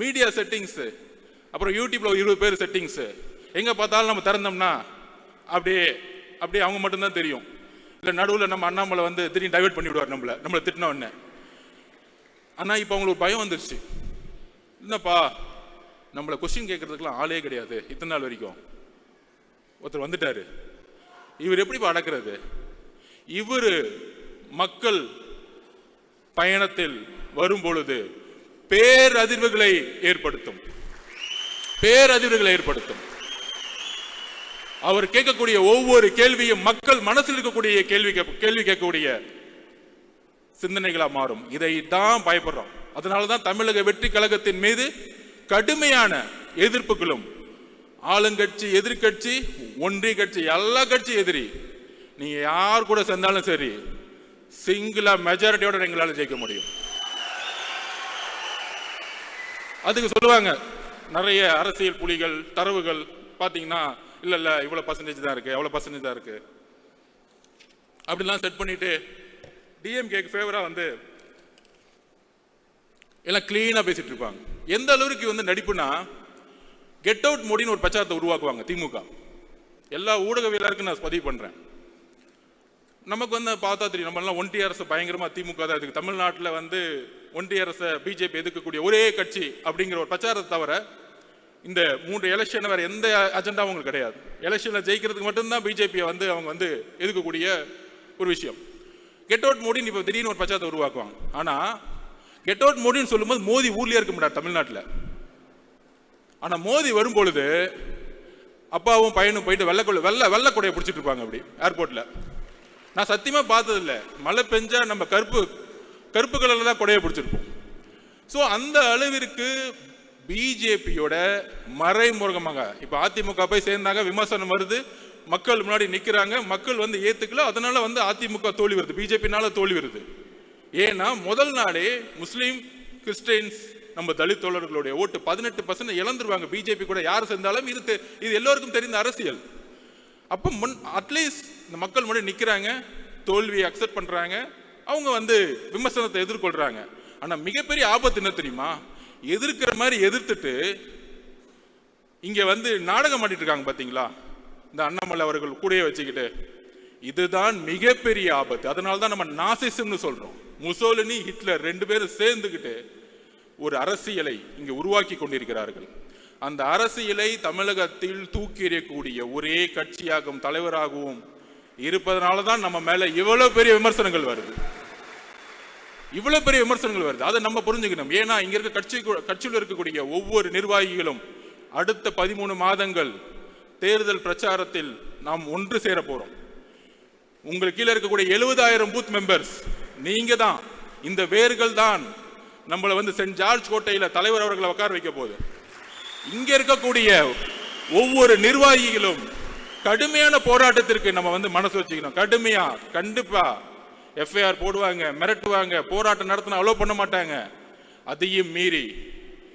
மீடியா செட்டிங்ஸ், அப்புறம் யூடியூப்ல 20 பேர் செட்டிங்ஸ், எங்க பார்த்தாலும் நம்ம திறந்தோம்னா அப்படியே அப்படியே அவங்க மட்டும்தான் தெரியும். இல்லை நடுவில் நம்ம அண்ணாமலை வந்து திடீர்னு டைவர்ட் பண்ணி விடுவார் நம்மளை திட்டின உடனே. ஆனால் இப்போ அவங்களுக்கு பயம் வந்துருச்சு, என்னப்பா நம்மளை கொஸ்டின் கேட்கறதுக்கெல்லாம் ஆளே கிடையாது, இத்தனை நாள் வரைக்கும் ஒருத்தர் வந்துட்டாரு, இவர் எப்படிப்பா அடக்கிறது? இவர் மக்கள் பயணத்தில் வரும் பொழுது பேரதிர்வுகளை ஏற்படுத்தும், பேரதிர்வுகளை ஏற்படுத்தும். அவர் கேட்கக்கூடிய ஒவ்வொரு கேள்வியும் மக்கள் மனசில் இருக்கக்கூடிய கேள்வி கேட்கக்கூடிய சிந்தனைகளா மாறும். இதை தான் பயப்படுறோம். அதனாலதான் தமிழக வெற்றி கழகத்தின் மீது கடுமையான எதிர்ப்புகளும், ஆளுங்கட்சி, எதிர்கட்சி, ஒன்றிய கட்சி, எல்லா கட்சி எதிரி. நீங்க யார் கூட சேர்ந்தாலும் சரி, சிங்கிளா மெஜாரிட்டியோட எங்களால் ஜெயிக்க முடியும். அதுக்கு சொல்லுவாங்க நிறைய அரசியல் புலிகள், தரவுகள் பாத்தீங்கன்னா, இல்ல இவ்வளவு பர்சன்டேஜ் தான் இருக்கு, எவ்வளவு பர்சன்டேஜ் தான் இருக்கு அப்படிலாம் செட் பண்ணிட்டு டிஎம்கேக்கு ஃபேவரா வந்து எல்லாம் கிளீனா பேசிட்டு இருப்பாங்க. எந்த அளவுக்கு வந்து நடிப்புனா, கெட் அவுட் மோடின்னு ஒரு பிரச்சாரத்தை உருவாக்குவாங்க திமுக. எல்லா ஊடகவியலாருக்கும் நான் பதிவு பண்றேன். நமக்கு வந்து பார்த்தா தெரியும், நம்ம எல்லாம் ஒன்றிய அரசு பயங்கரமா திமுக தான் இருக்கு, தமிழ்நாட்டில் வந்து ஒன்றிய அரசை பிஜேபி எதிர்க்கக்கூடிய ஒரே கட்சி அப்படிங்கிற ஒரு பிரச்சாரத்தை தவிர இந்த 3 எலெக்ஷன் வேற எந்த அஜெண்டாவும் உங்களுக்கு கிடையாது. எலெக்ஷன்ல ஜெயிக்கிறதுக்கு மட்டும்தான் பிஜேபியை வந்து அவங்க வந்து எதிர்க்கக்கூடிய ஒரு விஷயம். கெட் அவுட் மோடின்னு இப்போ திடீர்னு ஒரு பிரச்சாரத்தை உருவாக்குவாங்க. ஆனா கெட் அவுட் மோடின்னு சொல்லும்போது மோடி ஊர்லயே இருக்க மாட்டார் தமிழ்நாட்டில். ஆனா மோடி வரும் பொழுது அப்பாவும் பையனும் போயிட்டு வெள்ளை கொடையை பிடிச்சிட்டு இருப்பாங்க அப்படி ஏர்போர்ட்ல. நான் சத்தியமா பார்த்தது இல்லை, மழை பெஞ்சா நம்ம கருப்பு கலர்ல தான் கொடையை பிடிச்சிருப்போம். ஸோ அந்த அளவிற்கு பிஜேபியோட மறைமுகமாக இப்ப அதிமுக போய் சேர்ந்தாங்க, விமர்சனம் வருது, மக்கள் முன்னாடி நிக்கிறாங்க, மக்கள் வந்து ஏத்துக்கல, அதனால வந்து அதிமுக தோல்வி வருது, பிஜேபினால தோல்வி வருது. ஏன்னா முதல் நாளே முஸ்லீம், கிறிஸ்டியன்ஸ், நம்ம தலித் தோழர்களுடைய ஓட்டு 18% இழந்துருவாங்க. பிஜேபி கூட யார் சேர்ந்தாலும் இது எல்லோருக்கும் தெரிந்த அரசியல். அப்போ அட்லீஸ்ட் இந்த மக்கள் முன்னாடி நிற்கிறாங்க, தோல்வியை அக்செப்ட் பண்றாங்க, அவங்க விமர்சனத்தை எதிர்கொள்றாங்க. ஆனா மிகப்பெரிய ஆபத்து என்ன தெரியுமா? எதிர்க்கிற மாதிரி எதிர்த்துட்டு இங்க நாடகம் ஆடிட்டு இருக்காங்க பாத்தீங்களா, இந்த அண்ணாமலை அவர்கள் கூடயே வச்சுக்கிட்டு. இதுதான் மிகப்பெரிய ஆபத்து. அதனால தான் நம்ம நாசிசம்னு சொல்றோம். முசோலினி, ஹிட்லர் 2 பேரும் சேர்ந்துக்கிட்டு ஒரு அரசியலை இங்க உருவாக்கி கொண்டிருக்கிறார்கள். அந்த அரசியலை தமிழகத்தில் தூக்கி எறியக்கூடிய ஒரே கட்சியாகவும் தலைவராகவும் இருப்பதனால தான் நம்ம மேல இவ்வளவு பெரிய விமர்சனங்கள் வருது. அதை நம்ம புரிஞ்சுக்கணும். ஏன்னா இங்க இருக்க கட்சியில் இருக்கக்கூடிய ஒவ்வொரு நிர்வாகிகளும் அடுத்த 13 மாதங்கள் தேர்தல் பிரச்சாரத்தில் நாம் ஒன்று சேர போறோம். உங்களுக்கு கீழே இருக்கக்கூடிய 70,000 பூத் மெம்பர்ஸ் நீங்க தான். இந்த வேர்கள் தான் நம்மளை சென்ட் ஜார்ஜ் கோட்டையில தலைவர் அவர்களை உட்கார வைக்க போகுது. இங்க இருக்கக்கூடிய ஒவ்வொரு நிர்வாகிகளும் கடுமையான போராட்டத்திற்கு நம்ம மனசு வச்சுக்கணும். கடுமையா, கண்டிப்பா எஃப்ஐஆர் போடுவாங்க, மிரட்டுவாங்க, போராட்டம் நடத்தினா அலோவ் பண்ண மாட்டாங்க. அதையும் மீறி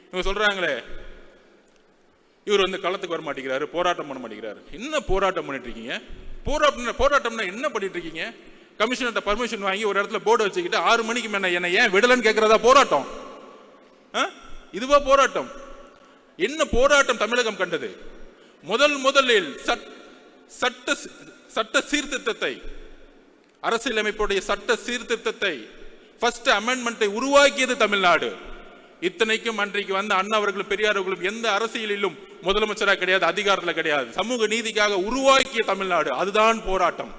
இவங்க சொல்றாங்களே, இவர் களத்துக்கு வர மாட்டேங்கிறாரு, போராட்டம் பண்ண மாட்டேங்கிறாரு. என்ன போராட்டம் பண்ணிட்டு இருக்கீங்க? போராட்டம்னா என்ன பண்ணிட்டு இருக்கீங்க? கமிஷனர்ட்ட பர்மிஷன் வாங்கி ஒரு இடத்துல போர்டு வச்சுக்கிட்டு 6 மணிக்கு மேல என்ன ஏன் விடலன்னு கேட்கறதா போராட்டம்? இதுவா போராட்டம்? என்ன போராட்டம் தமிழகம் கண்டது? முதலில் சட்ட சீர்திருத்தத்தை, அரசியலமைப்புடைய சட்ட சீர்திருத்தத்தை, ஃபர்ஸ்ட் அமெண்ட்மெண்ட்டை உருவாக்கியது தமிழ்நாடு. இத்தனைக்கும் அன்றைக்கு அண்ணா அவர்களும் பெரியார் அவர்களும் எந்த அரசியலிலும் முதலமைச்சராக கிடையாது, அதிகாரத்தில் கிடையாது. சமூக நீதிக்காக உருவாக்கிய தமிழ்நாடு. அதுதான் போராட்டம்.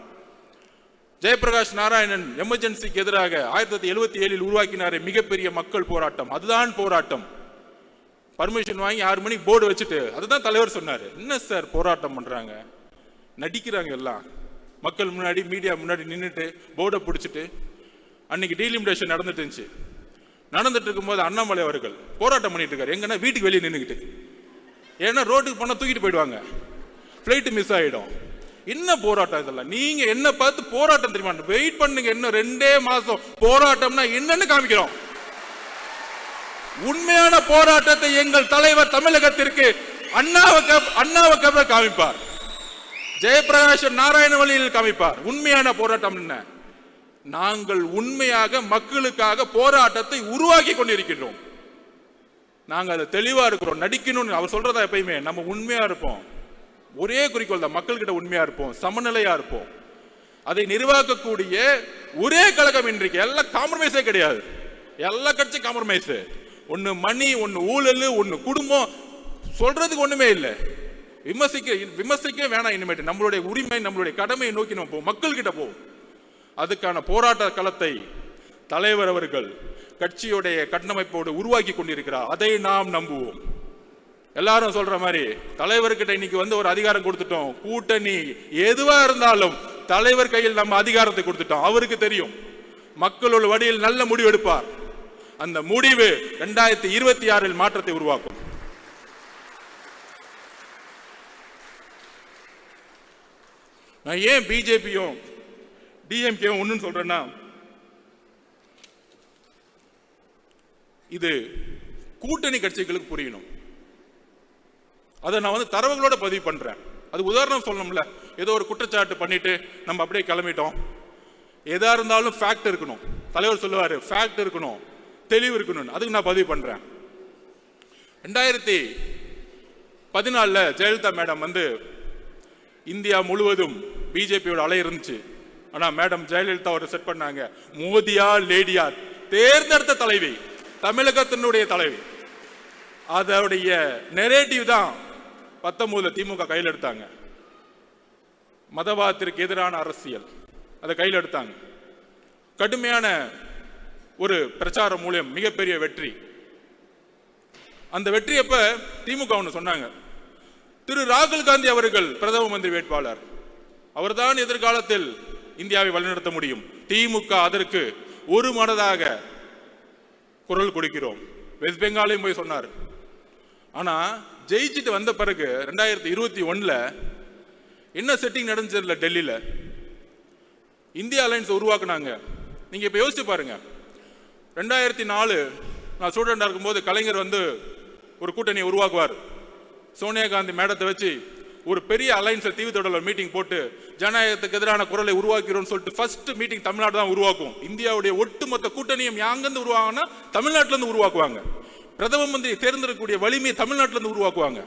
ஜெயபிரகாஷ் நாராயணன் எமர்ஜென்சிக்கு எதிராக 1977 உருவாக்கினாரே மிகப்பெரிய மக்கள் போராட்டம். அதுதான் போராட்டம். பர்மிஷன் வாங்கி 6 மணிக்கு போர்டு வச்சுட்டு, அதுதான் தலைவர் சொன்னாரு. என்ன சார் போராட்டம் பண்றாங்க, நடிக்கிறாங்க எல்லாம். மக்கள் முன்னாடி, மீடியா முன்னாடி நின்றுட்டு போர்டை பிடிச்சிட்டு. அன்னைக்கு டீலிமிடேஷன் நடந்துட்டு இருக்கும்போது அண்ணாமலை அவர்கள் போராட்டம் பண்ணிட்டு இருக்காரு. எங்கன்னா வீட்டுக்கு வெளியே நின்றுக்கிட்டு. ஏன்னா ரோட்டுக்கு போனா தூக்கிட்டு போயிடுவாங்க, பிளைட் மிஸ் ஆயிடும். என்ன போராட்டம் இதெல்லாம்? நீங்க என்ன பார்த்து போராட்டம் தெரியுமா? வெயிட் பண்ணுங்க, இன்னும் 2 மாசம் போராட்டம்னா என்னன்னு காமிக்கிறோம். உண்மையான போராட்டத்தை எங்கள் தலைவர் தமிழகத்திற்கு அண்ணாவுக்கு காமிப்பார், ஜெயபிரகாஷ் நாராயண வழியில் காமிப்பார். உண்மையான போராட்டம் என்ன? நாங்கள் உண்மையாக மக்களுக்காக போராட்டத்தை உருவாக்கி கொண்டிருக்கிறோம். நாங்கள் அதை தெளிவா இருக்கிறோம். நடிக்கணும்னு அவர் சொல்றதா எப்பயுமே நம்ம உண்மையா இருப்போம். ஒரே குறிக்கோள் தான், மக்கள்கிட்ட உண்மையா இருப்போம், சமநிலையா இருப்போம். அதை நிர்வாகக்கூடிய ஒரே கழகம் இன்றைக்கு. எல்லாம் காம்ப்ரமைஸே கிடையாது. எல்லா கட்சி காம்ப்ரமைஸ். ஒன்னு மணி, ஒன்னு ஊழல், ஒன்னு குடும்பம், சொல்றதுக்கு ஒண்ணுமே இல்லை. விமர்சிக்க வேணாம். இனிமேட்டு நம்மளுடைய உரிமை, நம்மளுடைய கடமையை நோக்கி நம்ம போவோம், மக்கள்கிட்ட போவோம். அதுக்கான போராட்ட களத்தை தலைவர் அவர்கள் கட்சியுடைய கட்டமைப்போடு உருவாக்கி கொண்டிருக்கிறார். அதை நாம் நம்புவோம். எல்லாரும் சொல்ற மாதிரி தலைவர்கிட்ட இன்னைக்கு ஒரு அதிகாரம் கொடுத்துட்டோம். கூட்டணி எதுவா இருந்தாலும் தலைவர் கையில் நம்ம அதிகாரத்தை கொடுத்துட்டோம். அவருக்கு தெரியும் மக்களோட வழியில் நல்ல முடிவு எடுப்பார். அந்த முடிவு 2026 மாற்றத்தை உருவாக்கும். நான் ஏன் பிஜேபியும் டிஎம்கேவும் ஒன்னு சொல்றேன்னா, இது கூட்டணி கட்சிகளுக்கு புரியணும். அதை நான் தரவுகளோட பதிவு பண்றேன். அது உதாரணம் சொல்லணும்ல. ஏதோ ஒரு குற்றச்சாட்டு பண்ணிட்டு நம்ம அப்படியே கிளம்பிட்டோம். எதா இருந்தாலும் ஃபேக்ட் இருக்கணும். தலைவர் சொல்லுவாரு ஃபேக்ட் இருக்கணும், தெளிவு இருக்கணும். அதுக்கு நான் பதிவு பண்றேன். 2014 ஜெயலலிதா மேடம் இந்தியா முழுவதும் பிஜேபியோட அலை இருந்துச்சு. ஆனா மேடம் ஜெயலலிதா ஒரு செட் பண்ணாங்க, மோதியா லேடியா தேர்ந்தெடுத்த தலைவி, தமிழகத்தினுடைய தலைவி. அதோடைய நெரேட்டிவ் தான் 19 திமுக கையில் எடுத்தாங்க. மதவாதத்திற்கு எதிரான அரசியல் அதை கையில் எடுத்தாங்க. கடுமையான ஒரு பிரச்சாரம் மூலம் மிகப்பெரிய வெற்றி. அந்த வெற்றி அப்ப திமுக ஒன்று சொன்னாங்க, திரு ராகுல் காந்தி அவர்கள் பிரதம மந்திரி வேட்பாளர், அவர்தான் எதிர்காலத்தில் இந்தியாவை வழிநடத்த முடியும். திமுக அதற்கு ஒரு மனதாக குரல் கொடுக்கிறோம். வெஸ்ட் பெங்காலையும் போய் சொன்னார். ஆனா ஜெயிச்சுட்டு வந்த பிறகு 2021 என்ன செட்டிங் நடந்துச்சு டெல்லியில? இந்தியா அலைன்ஸ் உருவாக்குனாங்க. நீங்க இப்ப யோசிச்சு பாருங்க. 2004 நான் ஸ்டூடெண்டாக இருக்கும்போது கலைஞர் வந்து ஒரு கூட்டணியை உருவாக்குவார். சோனியா காந்தி மேடத்தை வச்சு ஒரு பெரிய அலைன்ஸ் தீவுத்தொடரில் மீட்டிங் போட்டு ஜனநாயகத்துக்கு எதிரான குரலை உருவாக்கிறோம்னு சொல்லிட்டு ஃபர்ஸ்ட் மீட்டிங் தமிழ்நாடு தான் உருவாக்கும். இந்தியாவுடைய ஒட்டுமொத்த கூட்டணியும் யாங்கிருந்து உருவாங்கன்னா தமிழ்நாட்டிலிருந்து உருவாக்குவாங்க. பிரதம மந்திரி தேர்ந்தெடுக்கக்கூடிய வலிமையை தமிழ்நாட்டிலிருந்து உருவாக்குவாங்க.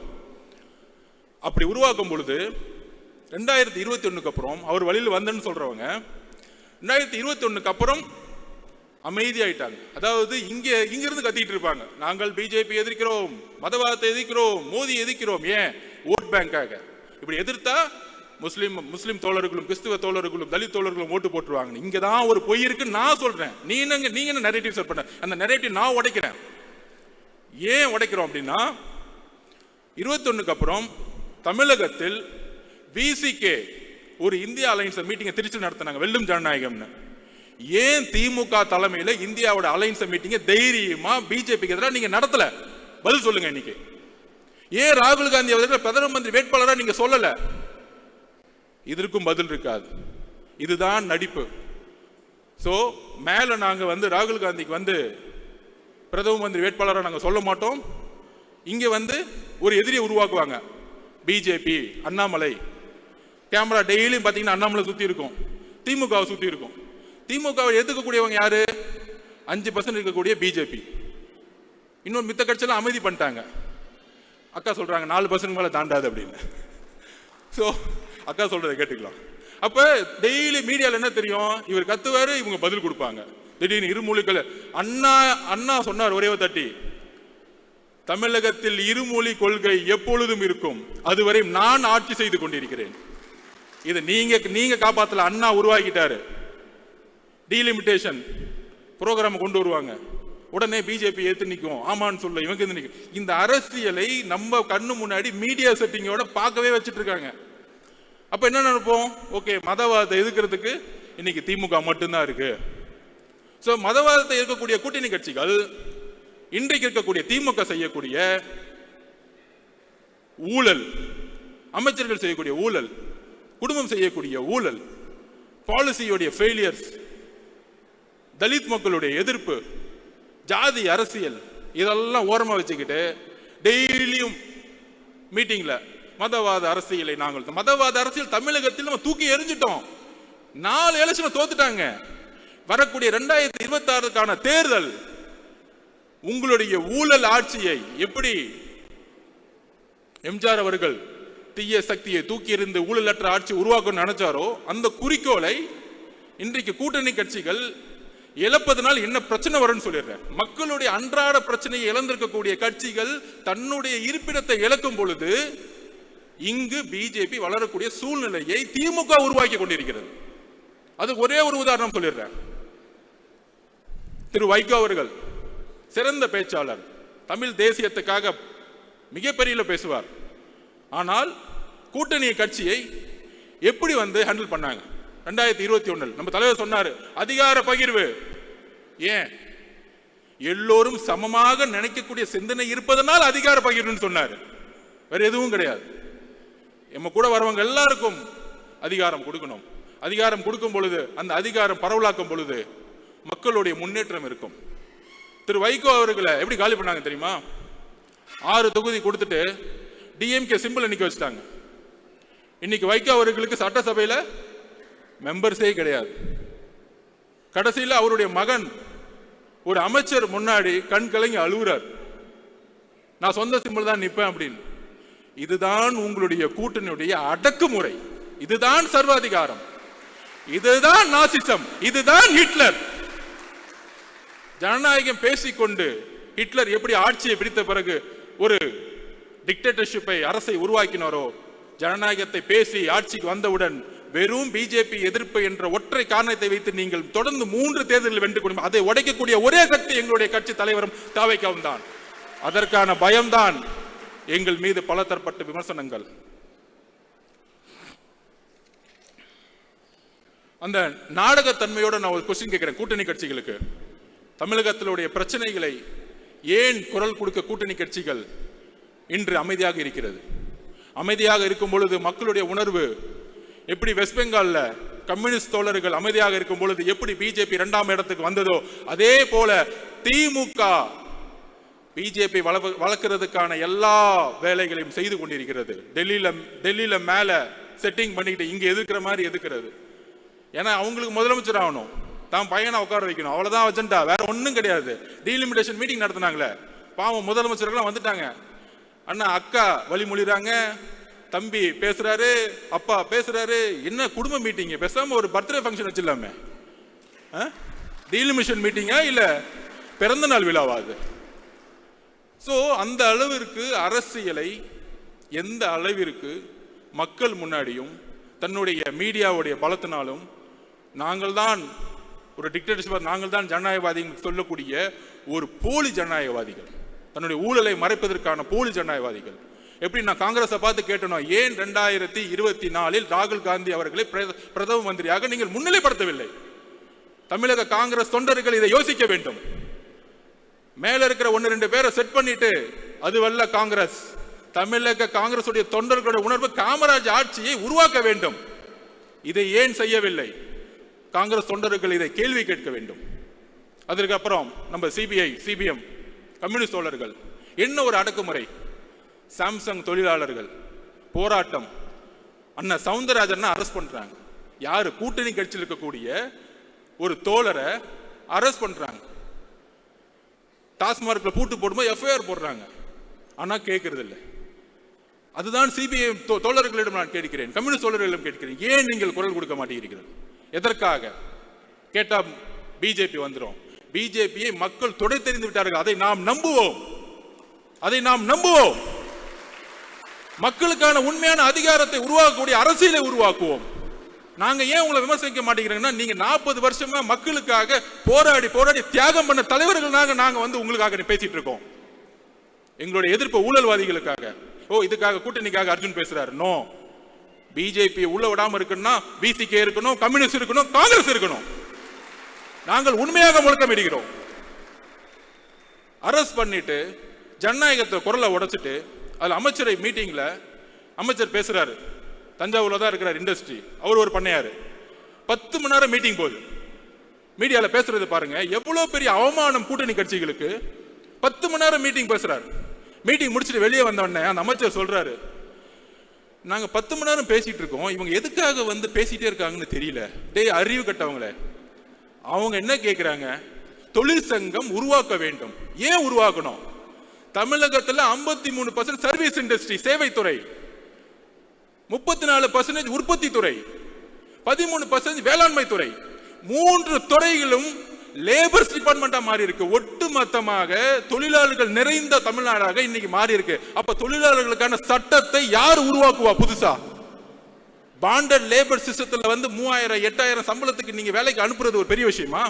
அப்படி உருவாக்கும் பொழுது 2021 அப்புறம் அவர் வழியில் வந்தேன்னு சொல்றவங்க 2021 அப்புறம் அமைதியாயிட்டாங்க. அதாவது இங்கிருந்து கத்திட்டு இருப்பாங்க, நாங்கள் பிஜேபி எதிர்க்கிறோம், மதவாதத்தை எதிர்க்கிறோம், மோடி எதிர்க்கிறோம். ஏன்? ஓட் பேங்காக. இப்படி எதிர்த்தா முஸ்லிம் தோழர்களும் கிறிஸ்துவ தோழர்களும் தலித் தோழர்களும் ஓட்டு போட்டுருவாங்க. இங்க தான் ஒரு பொய் இருக்குன்னு நான் சொல்றேன். நீங்க என்ன நரேட்டிவ் செட் பண்ண, அந்த நரேட்டிவ் நான் உடைக்கிறேன். ஏன் உடைக்கிறோம் அப்படின்னா 21 அப்புறம் தமிழகத்தில் விசிகே ஒரு இந்தியா அலைன்ஸ் மீட்டிங்கை திருச்சி நடத்தினாங்க, வெல்லும் ஜனநாயகம்னு. ஏன் திமுக தலைமையில இந்தியாவோட அலைன்ஸ் மீட்டிங்கை தைரியமா பிஜேபிக்கு எதிராக நீங்க நடத்தல? பதில் சொல்லுங்க. இன்னைக்கு ஏன் ராகுல் காந்தி அவர்கள் பிரதம மந்திரி வேட்பாளராக நீங்க சொல்லல? இதற்கும் பதில் இருக்காது. இதுதான் நடிப்பு. சோ மேல நாங்க வந்து ராகுல் காந்திக்கு வந்து பிரதம மந்திரி வேட்பாளராக நாங்க சொல்ல மாட்டோம். இங்க வந்து ஒரு எதிரியை உருவாக்குவாங்க, பிஜேபி, அண்ணாமலை. கேமரா டெய்லியும் பாத்தீங்கன்னா அண்ணாமலை சுத்தி இருக்கும், திமுகவை சுத்தி இருக்கும். திமுகவை எதிர்க்கக்கூடியவங்க யாரு? 5% இருக்கக்கூடிய பிஜேபி. இன்னொரு மித்த கட்சியெல்லாம் அமைதி பண்ணிட்டாங்க. அக்கா சொல்றாங்க 4% மேல தாண்டாது அப்படின்னு. சோ அக்கா சொல்றதை கேட்டுக்கலாம். அப்ப டெய்லி மீடியால என்ன தெரியும்? இவர் கத்துவாரு, இவங்க பதில் கொடுப்பாங்க. திடீர்னு இருமொழிகள் அண்ணா சொன்னார் ஒரே தட்டி, தமிழகத்தில் இருமொழி கொள்கை எப்பொழுதும் இருக்கும், அதுவரை நான் ஆட்சி செய்து கொண்டிருக்கிறேன். இதை நீங்க காப்பாத்தல, அண்ணா உருவாக்கிட்டாரு. டீலிமிட்டேஷன் புரோகிராம் கொண்டு வருவாங்க, உடனே பிஜேபி ஏத்து நிற்கும், ஆமான்னு சொல்ல இவங்க நிற்கும். இந்த அரசியலை நம்ம கண்ணு முன்னாடி மீடியா செட்டிங்கோட பார்க்கவே வச்சுட்டு இருக்காங்க. அப்ப என்ன நினைப்போம்? ஓகே, மதவாதத்தை எதிர்க்கிறதுக்கு இன்னைக்கு திமுக மட்டும்தான் இருக்கு. சோ மதவாதத்தை இருக்கக்கூடிய கூட்டணி கட்சிகள் இன்றைக்கு இருக்கக்கூடிய திமுக செய்யக்கூடிய ஊழல், அமைச்சர்கள் செய்யக்கூடிய ஊழல், குடும்பம் செய்யக்கூடிய ஊழல், பாலிசியோடைய ஃபெயிலியர்ஸ், தலித் மக்களுடைய எதிர்ப்பு, ஜாதி அரசியல், இதெல்லாம் ஓரமா வச்சுக்கிட்டு டெய்லியும் மீட்டிங்ல மதவாத அரசியலை நாங்கள் மதவாத அரசியல் தமிழகத்தில் நம்ம தூக்கி எறிஞ்சிட்டோம். 4 எலெக்ஷன் தோத்துட்டாங்க. வரக்கூடிய 2026 தேர்தல் உங்களுடைய ஊழல் ஆட்சியை எப்படி எம்ஜிஆர் அவர்கள் தீய சக்தியை தூக்கி எறிந்து ஊழலற்ற ஆட்சி உருவாக்கணும்னு நினைச்சாரோ அந்த குறிக்கோளை இன்றைக்கு கூட்டணி கட்சிகள் இழப்பதனால் என்ன பிரச்சனை வரும்னு சொல்லிடுறேன். மக்களுடைய அன்றாட பிரச்சனையை இழந்திருக்கக்கூடிய கட்சிகள் தன்னுடைய இருப்பிடத்தை இழக்கும் பொழுது இங்கு பிஜேபி வளரக்கூடிய சூழ்நிலையை திமுக உருவாக்கி கொண்டிருக்கிறது. அது ஒரே ஒரு உதாரணம் சொல்லிடுறேன். திரு வைகோ அவர்கள் சிறந்த பேச்சாளர், தமிழ் தேசியத்துக்காக மிகப்பெரிய பேசுவார். ஆனால் கூட்டணி கட்சியை எப்படி வந்து ஹேண்டில் பண்ணாங்க? 2021 நம்ம தலைவர் சொன்னாரு, அதிகார பகிர்வு. ஏன்? எல்லோரும் சமமாக நினைக்கக்கூடிய சிந்தனை இருப்பதனால் அதிகார பகிர்வுன்னு சொன்னாரு. வேற எதுவும் கிடையாது. நம்ம கூட வரவங்க எல்லாருக்கும் அதிகாரம் கொடுக்கணும். அதிகாரம் கொடுக்கும் பொழுது அந்த அதிகாரம் பரவலாக்கும் பொழுது மக்களுடைய முன்னேற்றம் இருக்கும். திரு வைகோ அவர்களை எப்படி காலி பண்ணாங்க தெரியுமா? 6 தொகுதி கொடுத்துட்டு டிஎம்கே சிம்பிள் நிக்க வச்சுட்டாங்க. இன்னைக்கு வைகோ அவர்களுக்கு சட்டசபையில மெம்பர்ஸே கிடையாது. கடைசியில் அவருடைய மகன் ஒரு அமைச்சர் முன்னாடி கண் கலங்கி அழுகுறார், நான் சொந்த சிம்பிள் தான் நிற்பேன் அப்படின்னு. இதுதான் உங்களுடைய கூட்டணியுடைய அடக்குமுறை, இதுதான் சர்வாதிகாரம், இதுதான் நாசிசம், இதுதான் ஹிட்லர். ஜனநாயகம் பேசிக்கொண்டு ஹிட்லர் எப்படி ஆட்சியை பிடித்த பிறகு ஒரு டிக்டேட்டர்ஷிப்பை அரசை உருவாக்கினாரோ, ஜனநாயகத்தை பேசி ஆட்சிக்கு வந்தவுடன் வெறும் பிஜேபி எதிர்ப்பு என்ற ஒற்றை காரணத்தை வைத்து நீங்கள் தொடர்ந்து 3 தேர்தலில் வென்று கொண்டு அதை உடைக்கக்கூடிய ஒரே சக்தி எங்களுடைய கட்சி தலைவரும் தாவேக்காவும் தான். அதற்கான பயம்தான் எங்கள் மீது பல தரப்பட்ட விமர்சனங்கள். அந்த நாடகத்தன்மையோட நான் ஒரு கொஸ்டின் கேட்கிறேன் கூட்டணி கட்சிகளுக்கு. தமிழகத்தினுடைய பிரச்சனைகளை ஏன் குரல் கொடுக்க கூட்டணி கட்சிகள் இன்று அமைதியாக இருக்கிறது? அமைதியாக இருக்கும் பொழுது மக்களுடைய உணர்வு எப்படி வெஸ்ட் பெங்கால்ல கம்யூனிஸ்ட் தோழர்கள் அமைதியாக இருக்கும் பொழுது எப்படி பிஜேபி 2ஆம் இடத்துக்கு வந்ததோ அதே போல திமுக பிஜேபி வளர்க்கறதுக்கான எல்லா வேலைகளையும் செய்து கொண்டிருக்கிறது. டெல்லியில மேல செட்டிங் பண்ணிக்கிட்டு இங்க எதிர்க்கிற மாதிரி எதிர்க்கிறது. ஏன்னா அவங்களுக்கு முதலமைச்சர் ஆகணும், தான் பையனை உட்கார வைக்கணும், அவ்வளவுதான் அஜெண்டா, வேற ஒன்றும் கிடையாது. டீலிமிட்டேஷன் மீட்டிங் நடத்தினாங்களே, பாவம் முதலமைச்சர்கள்லாம் வந்துட்டாங்க. அண்ணா அக்கா வழிமொழிறாங்க, தம்பி பேசுறாரு, அப்பா பேசுறாரு. என்ன குடும்ப மீட்டிங்? பேசாம ஒரு பர்த்டே ஃபங்க்ஷன் வச்சிடலாமே. டீலிமிட்டேஷன் மீட்டிங்கா இல்ல பிறந்த நாள் விழாவாது? ஸோ அந்த அளவிற்கு அரசியலை எந்த அளவிற்கு மக்கள் முன்னாடியும் தன்னுடைய மீடியாவுடைய பலத்தினாலும் நாங்கள் தான் ஒரு டிக்டேட்டர்ஷிப், நாங்கள் தான் ஜனநாயகவாதிகள் சொல்லக்கூடிய ஒரு போலி ஜனநாயகவாதிகள், தன்னுடைய ஊழலை மறைப்பதற்கான போலி ஜனநாயகவாதிகள். எப்படி நான் காங்கிரஸை பார்த்து கேட்டனோ, ஏன் 2024 ராகுல் காந்தி அவர்களை பிரதம மந்திரியாக நீங்கள் முன்னிலைப்படுத்தவில்லை? தமிழக காங்கிரஸ் தொண்டர்கள் இதை யோசிக்க வேண்டும். மேல இருக்கிற 1-2 பேரை செட் பண்ணிட்டு அதுவல்ல காங்கிரஸ். தமிழக காங்கிரஸ் தொண்டர்களுடைய உணர்வு காமராஜ் ஆட்சியை உருவாக்க வேண்டும். இதை ஏன் செய்யவில்லை? காங்கிரஸ் தொண்டர்கள் இதை கேள்வி கேட்க வேண்டும். அதற்கப்புறம் நம்ம சிபிஐ, சிபிஎம், கம்யூனிஸ்ட் தோழர்கள் என்ன ஒரு அடக்குமுறை. சாம்சங் தொழிலாளர்கள் போராட்டம், அண்ணா சவுந்தரராஜன் அரெஸ்ட் பண்றாங்க. யாரு? கூட்டணி கட்சியில் இருக்கக்கூடிய ஒரு தோழரை அரெஸ்ட் பண்றாங்க. டாஸ்மார்க்ல பூட்டு போடும்போது எஃப்ஐஆர் போடுறாங்க. ஆனா கேட்கறது இல்லை. அதுதான் சிபிஐ தோழர்களிடம் நான் கேட்கிறேன், கம்யூனிஸ்ட் தோழர்களிடம் கேட்கிறேன், ஏன் நீங்கள் குரல் கொடுக்க மாட்டேங்கிறீர்கள்? எதற்காக கேட்டா பிஜேபி வந்துடும். பிஜேபியை மக்கள் தொடை தெரிந்து விட்டார்கள். அதை நாம் நம்புவோம், அதை நாம் நம்புவோம். மக்களுக்கான உண்மையான அதிகாரத்தை உருவாக்கக்கூடிய அரசியலை உருவாக்குவோம். நாங்க ஏன் உங்களை விமர்சிக்க மாட்டேங்கிறோம்னா, நீங்க 40 வருஷமா மக்களுக்காக போராடி போராடி தியாகம் பண்ண தலைவர்கள் நாங்க வந்து உங்களுக்காக பேசிட்டு இருக்கோம். எங்களுடைய எதிர்ப்பு ஊழல்வாதிகளுக்காக. இதுக்காக கூட்டணிக்காக அர்ஜுன் பேசுறாரு. நோ, பிஜேபி உள்ள விடாம இருக்குன்னா விசிகே இருக்கணும், கம்யூனிஸ்ட் இருக்கணும், காங்கிரஸ் இருக்கணும். நாங்கள் உண்மையாக முழக்கமிடுகிறோம். அரஸ்ட் பண்ணிட்டு ஜனநாயகத்தை குரலை உடைச்சிட்டு, அதுல அமைச்சரை மீட்டிங்ல அமைச்சர் பேசுறாரு. தஞ்சாவூர்ல தான் இருக்கிறார் இண்டஸ்ட்ரி, அவர் ஒரு பண்ணையாரு. 10 மணி நேரம் மீட்டிங் போகுது. மீடியால பேசுறது பாருங்க, எவ்வளவு பெரிய அவமானம் கூட்டணி கட்சிகளுக்கு. 10 மணி நேரம் மீட்டிங் பேசுறாரு. மீட்டிங் முடிச்சுட்டு வெளியே வந்த உடனே அந்த அமைச்சர் சொல்றாரு, நாங்க 10 மணி நேரம் பேசிட்டு இருக்கோம், இவங்க எதுக்காக வந்து பேசிட்டே இருக்காங்கன்னு தெரியல. டேய் அறிவு கட்டவங்களே, அவங்க என்ன கேட்கிறாங்க? தொழிற்சங்கம் உருவாக்க வேண்டும். ஏன் உருவாக்கணும்? தமிழகத்தில் 53% சர்வீஸ் இண்டஸ்ட்ரி, சேவைத்துறை, 34% உற்பத்தி துறை, 13% வேளாண்மை துறை. 3 துறைகளும் லேபர்ஸ் டிபார்ட்மெண்டா மாறி இருக்கு. ஒட்டுமொத்தமாக தொழிலாளர்கள் நிறைந்த தமிழ்நாடாக இன்னைக்கு மாறி இருக்கு. அப்ப தொழிலாளர்களுக்கான சட்டத்தை யார் உருவாக்குவா? புதுசா பாண்டட் லேபர் சிஸ்டத்துல வந்து 3000 8000 சம்பளத்துக்கு நீங்க வேலைக்கு அனுப்புறது ஒரு பெரிய விஷயமா?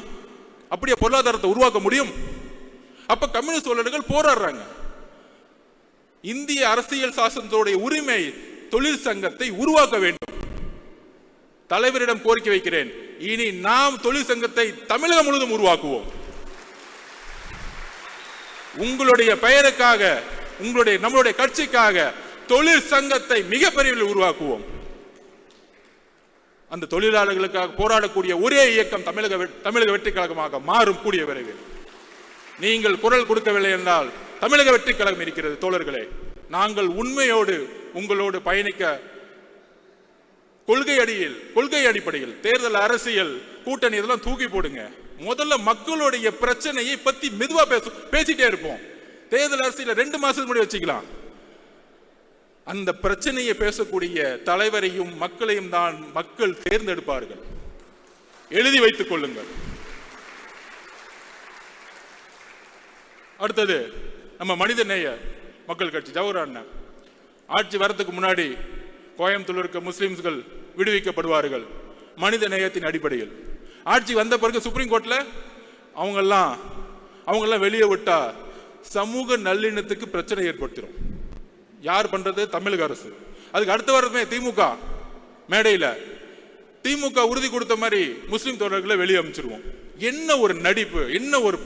அப்படியே பொருளாதாரத்தை உருவாக்க முடியும்? அப்ப கம்யூனிஸ்ட் தோழர்கள் போராடுறாங்க. இந்திய அரசியல் சாசனத்தோடைய உரிமை தொழிற்சங்கத்தை உருவாக்க வேண்டும். தலைவரிடம் கோரிக்கை வைக்கிறேன், இனி நாம் தொழிற்சங்கத்தை தமிழகம் முழுவதும் உருவாக்குவோம். உங்களுடைய பெயருக்காக, நம்மளுடைய கட்சிக்காக தொழிற்சங்கத்தை மிகப்பெரிய உருவாக்குவோம். அந்த தொழிலாளர்களுக்காக போராடக்கூடிய ஒரே இயக்கம் தமிழக வெற்றி கழகமாக மாறும் கூடிய விரைவில். நீங்கள் குரல் கொடுக்கவில்லை என்றால் தமிழக வெற்றி கழகம் இருக்கிறது. தோழர்களே, நாங்கள் உண்மையோடு உங்களோடு பயணிக்க கொள்கை அடிப்படையில் தேர்தல் அரசியல் கூட்டணி இதெல்லாம் தூக்கி போடுங்க. முதல்ல மக்களுடைய பிரச்சனையை பத்தி மெதுவா பேசிட்டே இருப்போம். தேர்தல் அரசியல் 2 மாசத்துக்கு முன்னாடி வச்சுக்கலாம். அந்த பிரச்சனையை பேசக்கூடிய தலைவரையும் மக்களையும் தான் மக்கள் தேர்ந்தெடுப்பார்கள். எழுதி வைத்துக் கொள்ளுங்கள். அடுத்தது நம்ம மனிதநேய மக்கள் கட்சி, ஜவஹர் அண்ணன். ஆட்சி வரதுக்கு முன்னாடி கோயம்புத்தூர் இருக்க முஸ்லிம்கள் விடுவிக்கப்படுவார்கள் மனித நேயத்தின் அடிப்படையில். ஆட்சி வந்த பிறகு சுப்ரீம் கோர்ட்ல அவங்கெல்லாம் வெளியே விட்டா சமூக நல்லிணத்துக்கு பிரச்சனை ஏற்படுத்திடும். யார் பண்றது? தமிழக அரசு. அதுக்கு அடுத்த வாரமே திமுக மேடையில் திமுக உறுதி கொடுத்த மாதிரி முஸ்லிம் தோழர்களை வெளியே அமைச்சிருவோம். என்ன ஒரு நடிப்பு, என்ன ஒரு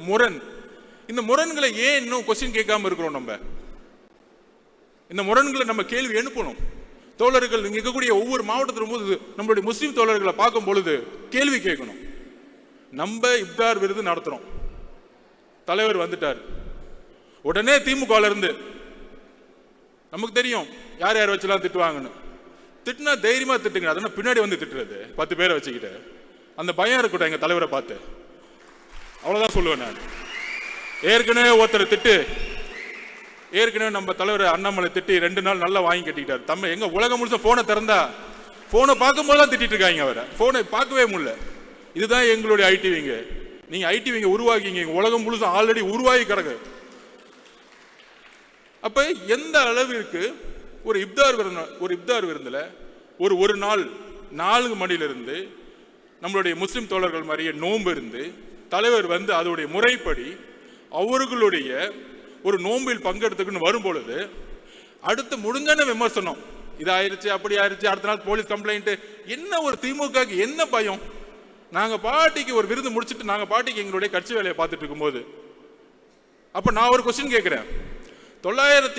முரண். இந்த முரண்களை ஏன் இன்னும் கொஸ்டின் கேட்காம இருக்கிறோம்? நம்ம இந்த முரண்களை நம்ம கேள்வி எழுப்பணும். தோழர்கள் இங்க இருக்கக்கூடிய ஒவ்வொரு மாவட்டத்திலும் போது நம்மளுடைய முஸ்லிம் தோழர்களை பார்க்கும் பொழுது கேள்வி கேட்கணும். நம்ம இப்தார் விருது நடத்துறோம், தலைவர் வந்துட்டார், உடனே திமுக இருந்து நமக்கு தெரியும் யார் யார் வச்சுலாம் திட்டுவாங்கன்னு. திட்டுனா தைரியமா திட்டுங்க, அதனால பின்னாடி வந்து திட்டுறது 10 பேரை வச்சுக்கிட்டு அந்த பயம் இருக்கட்டும் எங்க தலைவரை பார்த்து. அவ்வளவுதான் சொல்லுவேன் நான். ஏற்கனவே ஒருத்தர் திட்டு, ஏற்கனவே நம்ம தலைவர் அண்ணாமலை திட்டி 2 நாள் நல்லா வாங்கி கட்டிக்கிட்டாரு. தம்ம எங்க உலகம் முழுச போனை திறந்தா போனை பார்க்கும்போது தான் திட்டிட்டு இருக்காங்க. அவரை போனை பார்க்கவே முடியல. இதுதான் எங்களுடைய ஐடிவிங்க. நீங்க ஐடிவிங்க உருவாக்கிங்க, உலகம் முழுச ஆல்ரெடி உருவாகி கிடக்கு. அப்ப எந்த அளவிற்கு ஒரு இப்தார் விருந்துல ஒரு நாள் 4 மணிலிருந்து நம்மளுடைய முஸ்லிம் தோழர்கள் மாதிரியே நோன்பு இருந்து தலைவர் வந்து அதோடைய முறைப்படி அவர்களுடைய ஒரு நோம்பில் பங்கெடுத்துக்குன்னு வரும் பொழுது அடுத்து முடிஞ்சான விமர்சனம், இது ஆயிருச்சு அப்படி ஆயிருச்சு, அடுத்த நாள் போலீஸ் கம்ப்ளைண்ட். என்ன ஒரு திமுக என்ன பயம்? நாங்க பாட்டிக்கு ஒரு விருது முடிச்சுட்டு நாங்க பாட்டிக்கு எங்களுடைய கட்சி வேலையை பார்த்துட்டு இருக்கும்போது அப்ப நான் ஒரு கொஸ்டின் கேட்கிறேன்.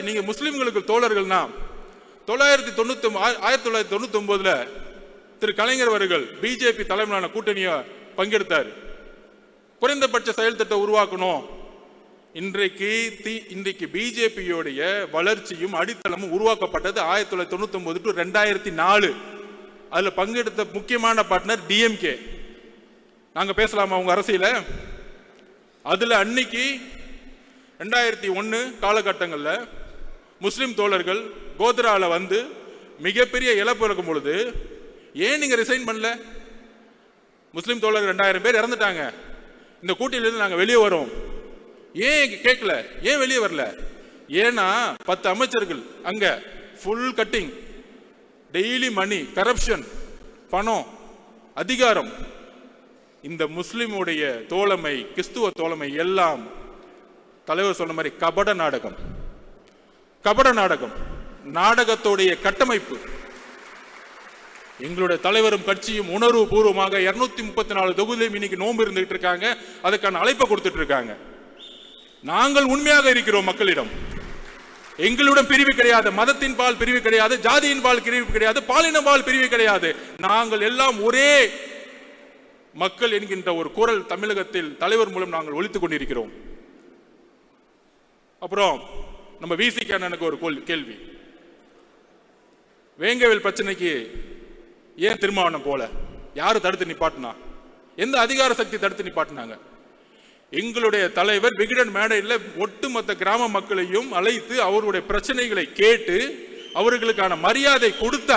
நீங்க முஸ்லிம்களுக்கு தோழர்கள்னா 1999 திரு கலைஞர் அவர்கள் பிஜேபி தலைமையிலான கூட்டணியை பங்கெடுத்தார். குறைந்தபட்ச செயல் திட்டம் உருவாக்கணும். இன்றைக்கு பிஜேபியோடைய வளர்ச்சியும் அடித்தளமும் உருவாக்கப்பட்டது 1999 to 2004. அதுல பங்கெடுத்த முக்கியமான பார்ட்னர் டிஎம்கே. நாங்க பேசலாமா உங்க அரசியல? அதுல அன்னைக்கு 2001 காலகட்டங்கள்ல முஸ்லிம் தோழர்கள் கோத்ரால வந்து மிகப்பெரிய இழப்பு இருக்கும் பொழுது ஏன் நீங்க ரிசைன் பண்ணல? முஸ்லிம் தோழர்கள் 2000 பேர் இறந்துட்டாங்க. இந்த கூட்டணியிலிருந்து நாங்க வெளியே வரோம். ஏன் கேட்கல? ஏன் வெளியே வரல? ஏன்னா 10 அமைச்சர்கள் அங்க ஃபுல் கட்டிங், டெய்லி மணி, கரப்ஷன், பணம், அதிகாரம். இந்த முஸ்லிமுடைய தோழமை, கிறிஸ்துவ தோழமை எல்லாம் தலைவர் சொன்ன மாதிரி கபட நாடகம். நாடகத்தோடைய கட்டமைப்பு. எங்களுடைய தலைவரும் கட்சியும் உணர்வு பூர்வமாக 234 தொகுதியிலும் இன்னைக்கு நோன்பு இருந்துட்டு இருக்காங்க. அதுக்கான அழைப்பை கொடுத்துட்டு இருக்காங்க. நாங்கள் உண்மையாக இருக்கிறோம் மக்களிடம். எங்களிடம் பிரிவு கிடையாது, மதத்தின் பால் பிரிவு கிடையாது, ஜாதியின் பால் பிரிவு கிடையாது, பாலின பால் பிரிவு கிடையாது. நாங்கள் எல்லாம் ஒரே மக்கள் என்கின்ற ஒரு குரல் தமிழகத்தில் தலைவர் மூலம் நாங்கள் ஒலித்துக் கொண்டிருக்கிறோம். அப்புறம் நம்ம விசிக அண்ணனுக்கு ஒரு கேள்வி. வேங்கவேல் பிரச்சனைக்கு ஏன் திருமாவளவன் போல? யாரு தடுத்து நிப்பாட்டினா? எந்த அதிகார சக்தி தடுத்து நிப்பாட்டினாங்க? எங்களுடைய தலைவர் விகடன் மேடையில் ஒட்டுமொத்த கிராம மக்களையும் அழைத்து அவர்களுடைய பிரச்சனைகளை கேட்டு அவர்களுக்கான மரியாதை கொடுத்த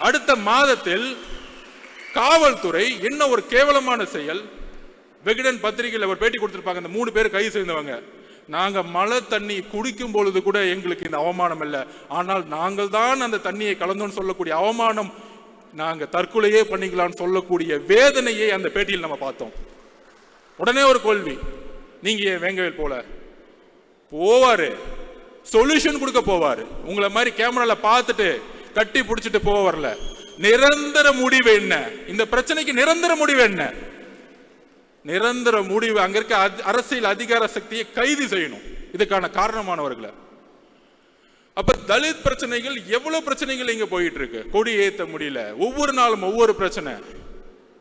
அடுத்த மாதத்தில் காவல்துறை என்ன ஒரு கேவலமான செயல். விகடன் பத்திரிகையில் அவர் பேட்டி கொடுத்திருப்பாங்க. அந்த 3 பேர் கைது செய்தவங்க. நாங்க மழை தண்ணி குடிக்கும் பொழுது கூட எங்களுக்கு இந்த அவமானம் இல்லை, ஆனால் நாங்கள் தான் அந்த தண்ணியை கலந்தோன்னு சொல்லக்கூடிய அவமானம், நாங்க தற்கொலையே பண்ணிக்கலாம்னு சொல்லக்கூடிய வேதனையை அந்த பேட்டியில் நம்ம பார்த்தோம். உடனே ஒரு கேள்வி, நீங்க வேங்கவேல் போல போவாரு, சொல்யூஷன் கொடுக்க போவாரு. உங்களை மாதிரி கேமரால பார்த்துட்டு கட்டி பிடிச்சிட்டு போக வரல. நிரந்தர முடிவு என்ன? இந்த பிரச்சனைக்கு நிரந்தர முடிவு என்ன? நிரந்தர முடிவு அங்க இருக்க அரசியல் அதிகார சக்தியை கைது செய்யணும், இதுக்கான காரணமானவர்களை. அப்ப தலித் பிரச்சனைகள் எவ்வளவு பிரச்சனைகள் இங்க போயிட்டு இருக்கு. கொடி ஏத்த முடியல, ஒவ்வொரு நாளும் ஒவ்வொரு பிரச்சனை.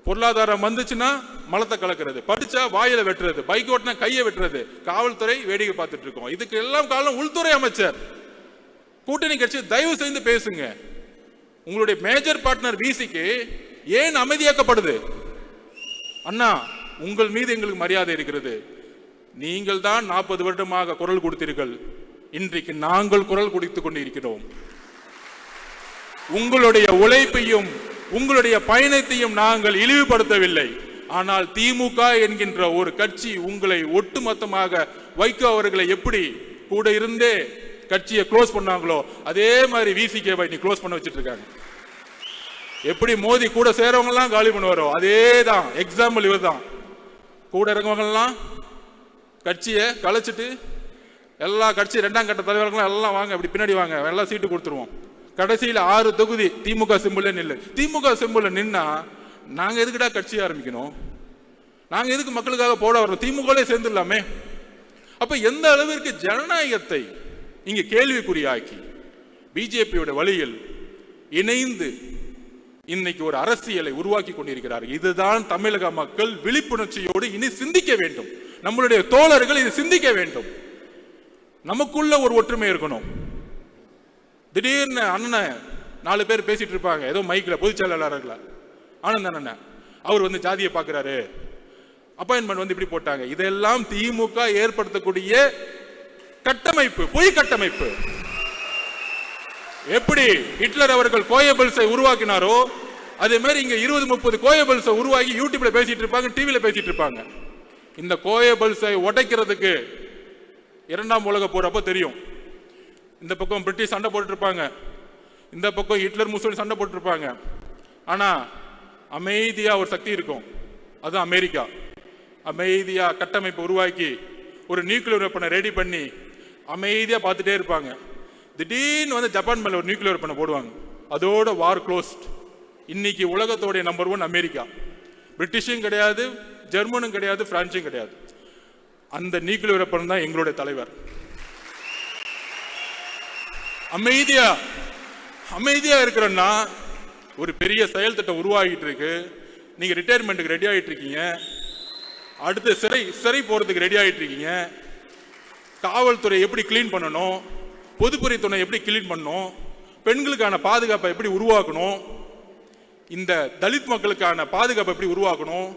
பொருளாதாரம் வந்துச்சுன்னா மலத்தை கலக்கிறது, படிச்சா வாயில வெட்டுறது, பைக் ஓட்டினா கையை வெட்டுறது, காவல்துறை வேடிக்கை பார்த்துட்டு இருக்கோம். இதுக்கு எல்லாம் காரணம் உள்துறை அமைச்சர். கூட்டணி கட்சி தயவு செய்து பேசுங்க. உங்களுடைய மேஜர் பார்ட்னர் விசிக்கு ஏன் அமைதியாக்கப்படுது? அண்ணா, உங்கள் மீது எங்களுக்கு மரியாதை இருக்கிறது. நீங்கள் தான் 40 வருடமாக குரல் கொடுத்தீர்கள். இன்றைக்கு நாங்கள் குரல் கொடுத்துக் கொண்டிருக்கிறோம். உங்களுடைய உழைப்பையும் உங்களுடைய பயணத்தையும் நாங்கள் இழிவுபடுத்தவில்லை. ஆனால் திமுக என்கின்ற ஒரு கட்சி உங்களை ஒட்டுமொத்தமாக வைகோ அவர்களை எப்படி கூட இருந்தே கட்சியை க்ளோஸ் பண்ணாங்களோ அதே மாதிரி விசிகேவை நீ க்ளோஸ் பண்ண வச்சிட்டு இருக்காங்க. எப்படி மோதி கூட சேரவங்க எல்லாம் காலி பண்ணுவாரோ அதே தான் எக்ஸாம்பிள் இவர் தான். கூட இருக்கவங்க எல்லாம் கட்சியை கலைச்சிட்டு எல்லா கட்சி 2ஆம் கட்ட தலைவர்களும் எல்லாம் வாங்க, அப்படி பின்னாடி வாங்க, எல்லாம் சீட்டு கொடுத்துருவோம். கடைசியில் 6 தொகுதி திமுக சிம்பிள் நில்லு. திமுக சிம்பிள் நின்னா நாங்க எதுக்குடா கட்சி ஆரம்பிக்கணும்? நாங்க எதுக்கு மக்களுக்காக போட வரோம்? திமுகலே சேர்ந்துடலாமே. அப்ப எந்த அளவிற்கு ஜனநாயகத்தை இங்க கேள்விக்குறியாக்கி பிஜேபியோட வழியில் இணைந்து இன்னைக்கு ஒரு அரசியலை உருவாக்கி கொண்டிருக்கிறார்கள். இதுதான் தமிழக மக்கள் விழிப்புணர்ச்சியோடு இனி சிந்திக்க வேண்டும். நம்மளுடைய தோழர்கள் இது சிந்திக்க வேண்டும். நமக்குள்ள ஒரு ஒற்றுமை இருக்கணும். திடீர்னு அண்ணன் 4 பேர் பேசிட்டு இருப்பாங்க, ஏதோ மைக்கில் பொதுச் செயலாளர்கள ஆனந்த் அண்ணன் அவர் வந்து ஜாதியை பார்க்கிறாரு, அப்பாயின்மெண்ட் வந்து இப்படி போட்டாங்க. இதெல்லாம் திமுக ஏற்படுத்தக்கூடிய கட்டமைப்பு, பொய் கட்டமைப்பு. எப்படி ஹிட்லர் அவர்கள் கோயபல்ஸை உருவாக்கினாரோ அதே மாதிரி இங்க 20-30 கோயபல்ஸை உருவாக்கி யூடியூப்ல பேசிட்டு இருப்பாங்க, டிவில பேசிட்டு இருப்பாங்க. இந்த கோயபல்ஸை உடைக்கிறதுக்கு 2ஆம் உலக போர் அப்போ தெரியும். இந்த பக்கம் பிரிட்டிஷ் சண்டை போட்டு இருப்பாங்க, இந்த பக்கம் ஹிட்லர் முசோலினி சண்டை போட்டு இருப்பாங்க. ஆனா அமைதியா ஒரு சக்தி இருக்கும், அது அமெரிக்கா. அமைதியா கட்டமைப்பு உருவாக்கி ஒரு நியூக்ளியர் வெப்பனை ரெடி பண்ணி அமைதியா பார்த்துட்டே இருப்பாங்க. திடீர்னு வந்து ஜப்பான் மேல ஒரு நியூக்ளியர் வெப்பனை போடுவாங்க, அதோட வார் க்ளோஸ்ட். இன்னைக்கு உலகத்தோடைய நம்பர் 1 அமெரிக்கா. பிரிட்டிஷும் கிடையாது, ஜெர்மனும் கிடையாது, பிரான்சும் கிடையாது. அந்த நியூக்ளியர் வெப்பன் தான் எங்களுடைய தலைவர். அமைதியா இருக்கிறன்னா ஒரு பெரிய செயல் திட்டம் உருவாகிட்டு இருக்கு. நீங்க ரிட்டையர்மெண்ட்டுக்கு ரெடி ஆகிட்டு இருக்கீங்க, அடுத்து சிறை போறதுக்கு ரெடி ஆகிட்டு இருக்கீங்க. காவல்துறை எப்படி கிளீன் பண்ணணும், பொதுப்பணித்துறை எப்படி கிளீன் பண்ணணும், பெண்களுக்கான பாதுகாப்பை எப்படி உருவாக்கணும், இந்த தலித் மக்களுக்கான பாதுகாப்பை எப்படி உருவாக்கணும்,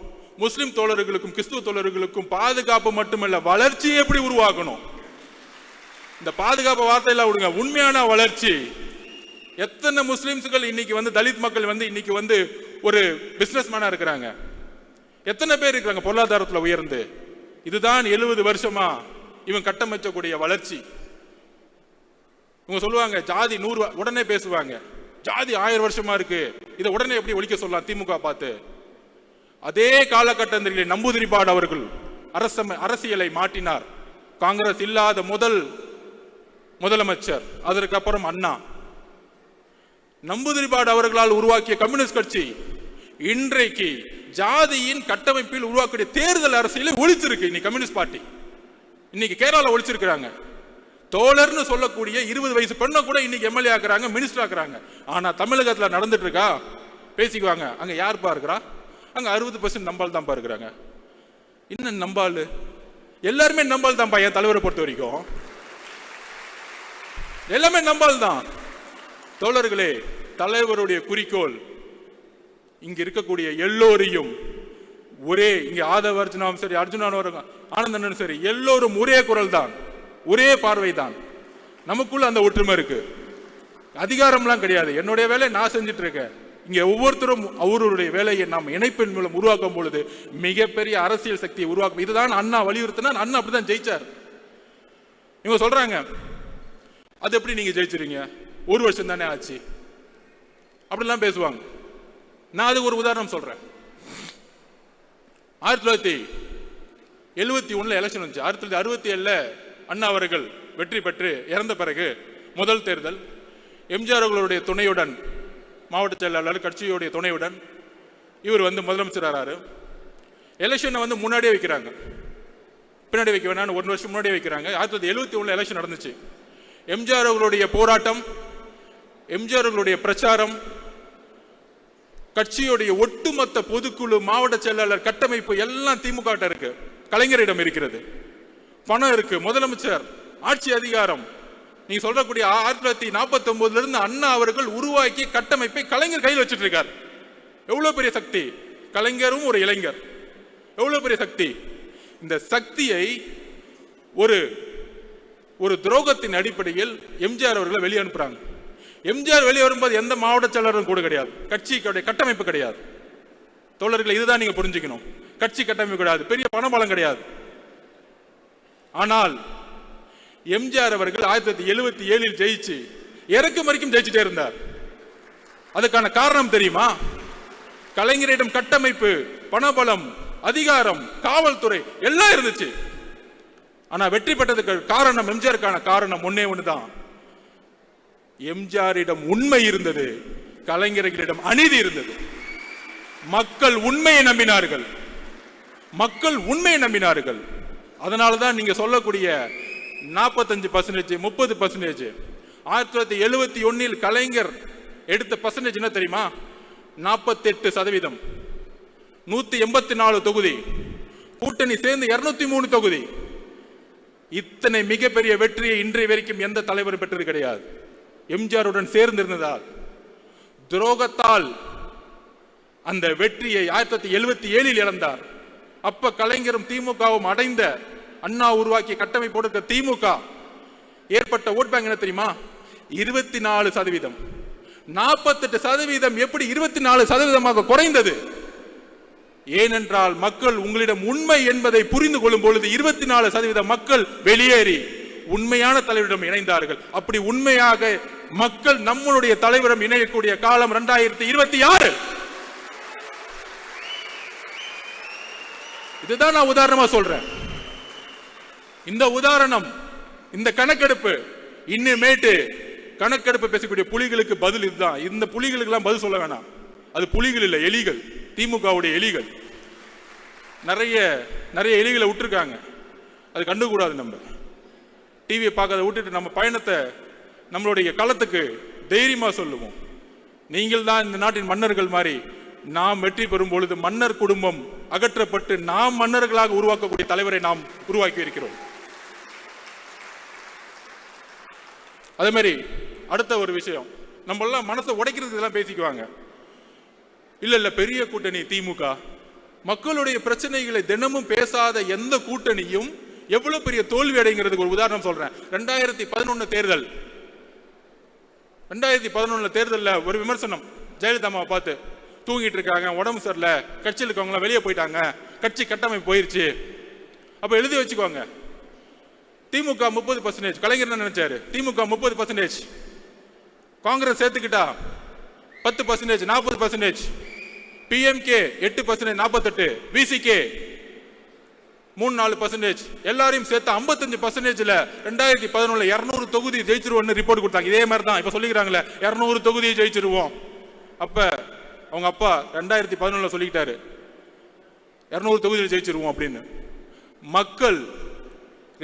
முஸ்லிம் தோழர்களுக்கும் கிறிஸ்துவ தோழர்களுக்கும் பாதுகாப்பு மட்டுமல்ல வளர்ச்சியை எப்படி உருவாக்கணும். இந்த பாதுகாப்பு வார்த்தையில விடுங்க, உண்மையான வளர்ச்சி. எத்தனை முஸ்லிம்ஸ்கள் இன்னைக்கு வந்து தலித் மக்கள் வந்து இன்னைக்கு வந்து ஒரு பிசினஸ் மேனா இருக்கிறாங்க, எத்தனை பேர் இருக்கிறாங்க பொருளாதாரத்தில் உயர்ந்து. இதுதான் 70 வருஷமா இவன் கட்டமைச்சக்கூடிய வளர்ச்சி. இவங்க சொல்லுவாங்க ஜாதி 100 உடனே பேசுவாங்க, ஜாதி 1000 வருஷமா இருக்கு, இதை உடனே எப்படி ஒழிக்க சொல்லலாம் திமுக பார்த்து. அதே காலகட்டத்தில் நம்பூதிரிபாடு அவர்கள் அரசியலை மாற்றினார். காங்கிரஸ் இல்லாத முதலமைச்சர், அதற்கு அப்புறம் அண்ணா. நம்பூதிரிபாடு அவர்களால் உருவாக்கிய கம்யூனிஸ்ட் கட்சி இன்றைக்கு ஜாதியின் கட்டமைப்பில் உருவாக்கிய தேர்தல் அரசியலை ஒழிச்சிருக்கு. இன்னைக்கு கம்யூனிஸ்ட் பார்ட்டி இன்னைக்கு கேரளாவில் ஒழிச்சிருக்கிறாங்க. தோழர்னு சொல்லக்கூடிய 20 வயசு பெண்ணை கூட இன்னைக்கு எம்எல்ஏ ஆக்குறாங்க, மினிஸ்டர் ஆக்குறாங்க. ஆனா தமிழகத்தில் நடந்துட்டு இருக்கா பேசிக்குவாங்க, அங்க யாருப்பா இருக்கிறா, அங்க 60% நம்பால் தான்ப்பா இருக்கிறாங்க. இன்னும் நம்பால் எல்லாருமே நம்பால் தான்ப்பா. என் தலைவரை பொறுத்த வரைக்கும் எல்லாமே நம்பால் தான். தோழர்களே, தலைவருடைய குறிக்கோள் இங்க இருக்கக்கூடிய எல்லோரையும் ஒரே, இங்க ஆதவ அர்ஜுனாவும் சரி, அர்ஜுனாவும் ஆனந்தனும் சரி, எல்லோரும் ஒரே குரல் தான், ஒரே பார்வை தான். நமக்குள்ள அந்த ஒற்றுமை இருக்கு. அதிகாரம்லாம் கிடையாது. என்னுடைய வேலையை நான் செஞ்சுட்டு இருக்கேன். இங்க ஒவ்வொருத்தரும் அவருடைய வேலையை நாம் இணைப்பின் மூலம் உருவாக்கும் பொழுது மிகப்பெரிய அரசியல் சக்தியை உருவாக்கும். இதுதான் அண்ணா வலியுறுத்தினார். அண்ணா அப்படிதான் ஜெயிச்சார். இவங்க சொல்றாங்க அது எப்படி நீங்க ஜெயிச்சிருங்க, 1 வருஷம் தானே ஆச்சு, அப்படிலாம் பேசுவாங்க. நான் அதுக்கு ஒரு உதாரணம் சொல்றேன். 1971 எலெக்ஷன் வந்துச்சு. 1967 அண்ணா அவர்கள் வெற்றி பெற்று இறந்த பிறகு முதல் தேர்தல் எம்ஜிஆர் அவர்களுடைய துணையுடன், மாவட்ட செயலாளர் கட்சியுடைய துணையுடன் இவர் வந்து முதலமைச்சர் ஆறாரு. எலெக்ஷனை வந்து முன்னாடியே வைக்கிறாங்க, பின்னாடி வைக்க வேணாம், 1 வருஷம் முன்னாடியே வைக்கிறாங்க. 1971 எலெக்ஷன் நடந்துச்சு. எம்ஜிஆர் அவர்களுடைய போராட்டம், எம்ஜிஆர் அவர்களுடைய பிரச்சாரம், கட்சியுடைய ஒட்டுமொத்த பொதுக்குழு, மாவட்ட செயலாளர் கட்டமைப்பு எல்லாம் திமுக இருக்கு, கலைஞரிடம் இருக்கிறது, பணம் இருக்கு, முதலமைச்சர், ஆட்சி அதிகாரம். நீங்க சொல்லக்கூடிய 1949 இருந்து அண்ணா அவர்கள் உருவாக்கி கட்டமைப்பை கலைஞர் கையில் வச்சுட்டு இருக்கார். எவ்வளவு பெரிய சக்தி! கலைஞரும் ஒரு இளைஞர், எவ்வளவு பெரிய சக்தி! இந்த சக்தியை ஒரு துரோகத்தின் அடிப்படையில் எம்ஜிஆர் அவர்களை வெளியே அனுப்புறாங்க. எம்ஜிஆர் வெளியே வரும்போது எந்த மாவட்ட செயலரும் கூட கிடையாது, கட்சியுடைய கட்டமைப்பு கிடையாது. தோழர்கள், இதுதான் நீங்க புரிஞ்சுக்கணும். கட்சி கட்டமைப்பு கிடையாது, பெரிய பணபலம் கிடையாது. ஆனால் எம்ஜிஆர் அவர்கள் 1977 ஜெயிச்சு இறக்கும் வரைக்கும் ஜெயிச்சுட்டே இருந்தார். அதுக்கான காரணம் தெரியுமா? கலைஞரிடம் கட்டமைப்பு, பணபலம், அதிகாரம், காவல்துறை எல்லாம் இருந்துச்சு. ஆனா வெற்றி பெற்றதுக்கு காரணம், எம்ஜிஆருக்கான காரணம் ஒன்னே ஒண்ணுதான். எம்ஜிஆரிடம் உண்மை இருந்தது, கலைஞர்களிடம் அநீதி இருந்தது. மக்கள் உண்மையை நம்பினார்கள், மக்கள் உண்மையை நம்பினார்கள். அதனாலதான் நீங்க சொல்லக்கூடிய 45%, 30%. 1971 கலைஞர் எடுத்த பர்சன்டேஜ் என்ன தெரியுமா? 48%. 184 தொகுதி, கூட்டணி சேர்ந்து 203 தொகுதி. இத்தனை மிகப்பெரிய வெற்றியை இன்றைய வரைக்கும் எந்த தலைவரும் பெற்றது கிடையாது. எம்ஜிஆருடன் சேர்ந்திருந்ததால், துரோகத்தால் அந்த வெற்றியை 1977 இழந்தார். அப்ப கலைஞரும் திமுகவும் அடைந்த அண்ணா உருவாக்கிய கட்டமைப்போடு இருக்க திமுக ஏற்பட்ட ஓட் பேங்க் என்ன தெரியுமா? 24%. 48% எப்படி 24% குறைந்தது? ஏனென்றால் மக்கள் உங்களிடம் உண்மை என்பதை புரிந்து கொள்ளும் பொழுது 24% மக்கள் வெளியேறி உண்மையான தலைவரிடம் இணைந்தார்கள். அப்படி உண்மையாக மக்கள் நம்மளுடைய தலைவரிடம் இணையக்கூடிய காலம் 2026. இதுதான் நான் உதாரணமா சொல்றேன். இந்த உதாரணம், இந்த கணக்கெடுப்பு, இன்னுமேட்டு கணக்கெடுப்பு பேசக்கூடிய புலிகளுக்கு பதில் இதுதான். இந்த புலிகளுக்கு எல்லாம் பதில் சொல்ல வேணாம். அது புலிகள் இல்ல, எலிகள். திமுகவுடைய எலிகள். நிறைய எலிகளை விட்டுருக்காங்க. அது கண்டுக்கூடாது. நம்ம டிவியை பார்க்கறத விட்டுட்டு நம்ம பயணத்தை நம்மளுடைய களத்துக்கு தைரியமா சொல்லுவோம். நீங்கள் தான் இந்த நாட்டின் மன்னர்கள் மாதிரி. நாம் வெற்றி பெறும் பொழுது மன்னர் குடும்பம் அகற்றப்பட்டு நாம் மன்னர்களாக உருவாக்கக்கூடிய தலைவரை நாம் உருவாக்கி இருக்கிறோம். அதே மாதிரி அடுத்த ஒரு விஷயம், நம்ம எல்லாம் மனசை உடைக்கிறதுக்கு எல்லாம் பேசிக்குவாங்க. இல்ல பெரிய கூட்டணி திமுக, மக்களுடைய பிரச்சனைகளை தினமும் பேசாத எந்த கூட்டணியும் எவ்வளவு பெரிய தோல்வி அடைங்கிறதுக்கு ஒரு உதாரணம் சொல்றேன். 2011 தேர்தல். 2011 தேர்தலில் ஒரு விமர்சனம் ஜெயலலிதா பார்த்து, தூங்கிட்டு இருக்காங்க, உடம்பு சரியில்லை, கட்சியில் இருக்கவங்க வெளியே போயிட்டாங்க, கட்சி கட்டமைப்பு போயிருச்சு. அப்ப எழுதி வச்சுக்கோங்க, திமுக 30%. கலைஞர் என்ன நினைச்சாரு? திமுக 30%, காங்கிரஸ் சேர்த்துக்கிட்டா 10%, 40%, பிஎம்கே 8%, 48%, விசிகே 3-4%, எல்லாரையும் சேர்த்து 55%. 2011 200 தொகுதி ஜெயிச்சிருவோம்னு ரிப்போர்ட் கொடுத்தாங்க. இதே மாதிரி தான் இப்ப சொல்லிக்கிறாங்களே 200 தொகுதியை ஜெயிச்சிருவோம். அப்ப அவங்க அப்பா 2011 சொல்லிக்கிட்டாரு 200 தொகுதியில் ஜெயிச்சிருவோம் அப்படின்னு. மக்கள்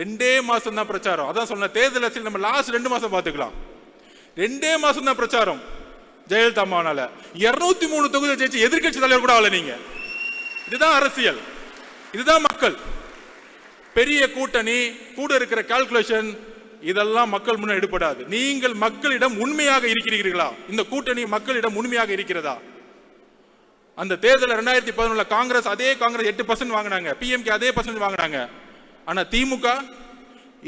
2 மாசம் தான் பிரச்சாரம். அதான் சொன்ன, தேர்தல் அரசியல் நம்ம லாஸ்ட் 2 மாசம் பார்த்துக்கலாம். 2 மாசம் தான் பிரச்சாரம். ஜெயலலிதா அம்மானால 203 தொகுதியில் ஜெயிச்சு எதிர்கட்சி தலைவர் கூட ஆகல. நீங்க இதுதான் அரசியல், இதுதான் மக்கள். பெரிய கூட்டணி கூட இருக்கிற கால்குலேஷன் இதெல்லாம் மக்கள் முன்ன எடுபடாது. நீங்கள் மக்களிடம் உண்மையாக இருக்கிறீர்களா? இந்த கூட்டணி மக்களிடம் உண்மையாக இருக்கிறதா? அந்த தேர்தல் 2011 காங்கிரஸ், அதே காங்கிரஸ் 8% வாங்கினாங்க, பிஎம்கே அதே % வாங்கினாங்க. ஆனா திமுக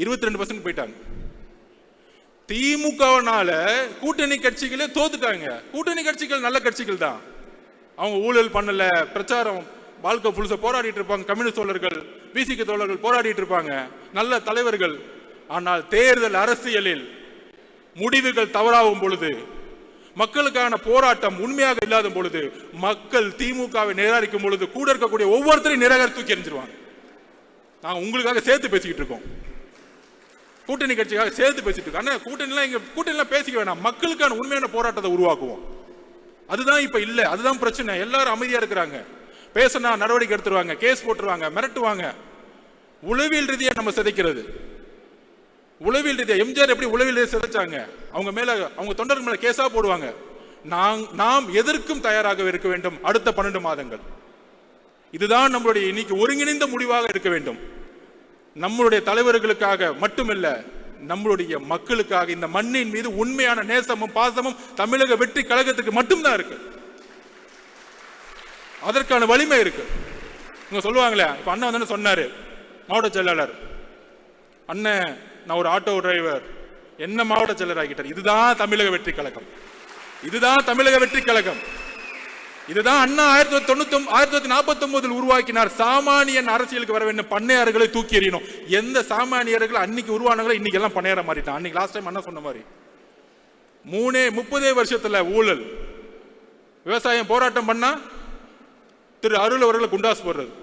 22% போயிட்டாங்க. திமுகனால கூட்டணி கட்சிகளே தோத்துட்டாங்க. கூட்டணி கட்சிகள் நல்ல கட்சிகள் தான். அவங்க ஊழல் பண்ணல, பிரச்சாரம் வாழ்க்கை புதுசா போராடிட்டு இருப்பாங்க. கம்யூனிஸ்ட் தோழர்கள், பிசிகே தோழர்கள் போராடிட்டு இருப்பாங்க, நல்ல தலைவர்கள். ஆனால் தேர்தல் அரசியலில் முடிவுகள் தவறாகும் பொழுது, மக்களுக்கான போராட்டம் உண்மையாக இல்லாத பொழுது, மக்கள் திமுகவை நிராகரிக்கும் பொழுது கூட இருக்கக்கூடிய ஒவ்வொருத்தரையும் நிராகரித்து தூக்கி எறிஞ்சிருவாங்க. நாங்கள் உங்களுக்காக சேர்த்து பேசிக்கிட்டு இருக்கோம், கூட்டணி கட்சிக்காக சேர்த்து பேசிட்டு இருக்கோம். ஆனால் கூட்டணிலாம் பேசிக்க வேணாம், மக்களுக்கான உண்மையான போராட்டத்தை உருவாக்குவோம். அதுதான் இப்ப இல்ல, அதுதான் பிரச்சனை. எல்லாரும் அமைதியா இருக்கிறாங்க. பேசினா நடவடிக்கை எடுத்துருவாங்க, கேஸ் போட்டுருவாங்க, மிரட்டுவாங்க. உளவியல் ரீதியா நம்ம சிதைக்கிறது. உளவியல் ரீதியா எம்ஜிஆர் எப்படி உளவியல் ரீதியா சிதைச்சாங்க? அவங்க மேல, அவங்க தொண்டர்கள் மேல கேஸா போடுவாங்க. நாம் எதற்கும் தயாராக இருக்க வேண்டும். அடுத்த 12 மாதங்கள் இதுதான் நம்மளுடைய இன்னைக்கு ஒருங்கிணைந்த முடிவாக இருக்க வேண்டும். நம்மளுடைய தலைவர்களுக்காக மட்டுமல்ல, நம்மளுடைய மக்களுக்காக, இந்த மண்ணின் மீது உண்மையான நேசமும் பாசமும் தமிழக வெற்றி கழகத்துக்கு மட்டும்தான் இருக்கு. அதற்கான வலிமை இருக்கு. இவங்க சொல்லுவாங்களே, இப்ப அண்ணன் வந்து சொன்னாரு, மாவட்ட செயலாளர் அண்ணன், நான் ஒரு ஆட்டோ டிரைவர், என்ன மாவட்ட செயலர் ஆகிட்டார். இதுதான் தமிழக வெற்றி கழகம், இதுதான் தமிழக வெற்றி கழகம். இதுதான் அண்ணா 1949 உருவாக்கினார். சாமானியன் அரசியலுக்கு வர வேண்டும், பண்ணையார்களை தூக்கி எறியணும். எந்த சாமானியர்கள் அன்னைக்கு உருவானங்களை இன்னைக்கு எல்லாம் பண்ணையார மாறிட்டான். அன்னைக்கு லாஸ்ட் டைம் அண்ணா சொன்ன மாதிரி 30 வருஷத்துல ஊழல், விவசாயம் போராட்டம் பண்ணா திரு அருள் அவர்களை குண்டாஸ் போடுறது.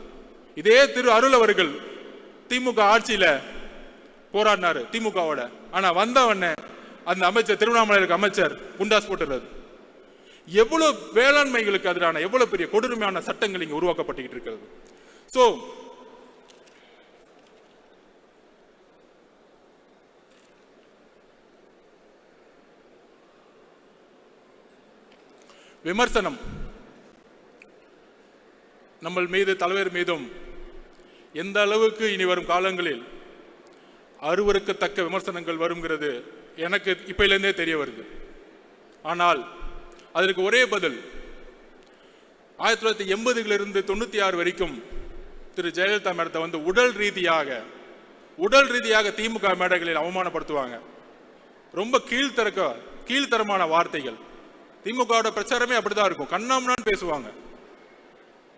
இதே திரு அருள் அவர்கள் திமுக ஆட்சியில போராடினாரு திமுகவோட. ஆனா வந்தவன அந்த அமைச்சர், திருவண்ணாமலைக்கு அமைச்சர் குண்டாஸ் போட்டுறது. எவ்வளவு வேளாண்மைகளுக்கு எதிரான எவ்வளவு பெரிய கொடுமையான சட்டங்கள் இங்க உருவாக்கப்பட்டு இருக்கிறது. சோ விமர்சனம் நம்ம மீது, தலைவர் மீதும் எந்த அளவுக்கு இனி வரும் காலங்களில் அருவருக்கத்தக்க விமர்சனங்கள் வருங்கிறது எனக்கு இப்பையிலேருந்தே தெரிய வருது. ஆனால் அதற்கு ஒரே பதில் 1980களிலிருந்து 96 வரைக்கும் திரு ஜெயலலிதா மேடத்தை வந்து உடல் ரீதியாக திமுக மேடைகளில் அவமானப்படுத்துவாங்க. ரொம்ப கீழ்த்தரமான வார்த்தைகள். திமுக பிரச்சாரமே அப்படிதான் இருக்கும். கண்ணாமண்ணான்னு பேசுவாங்க.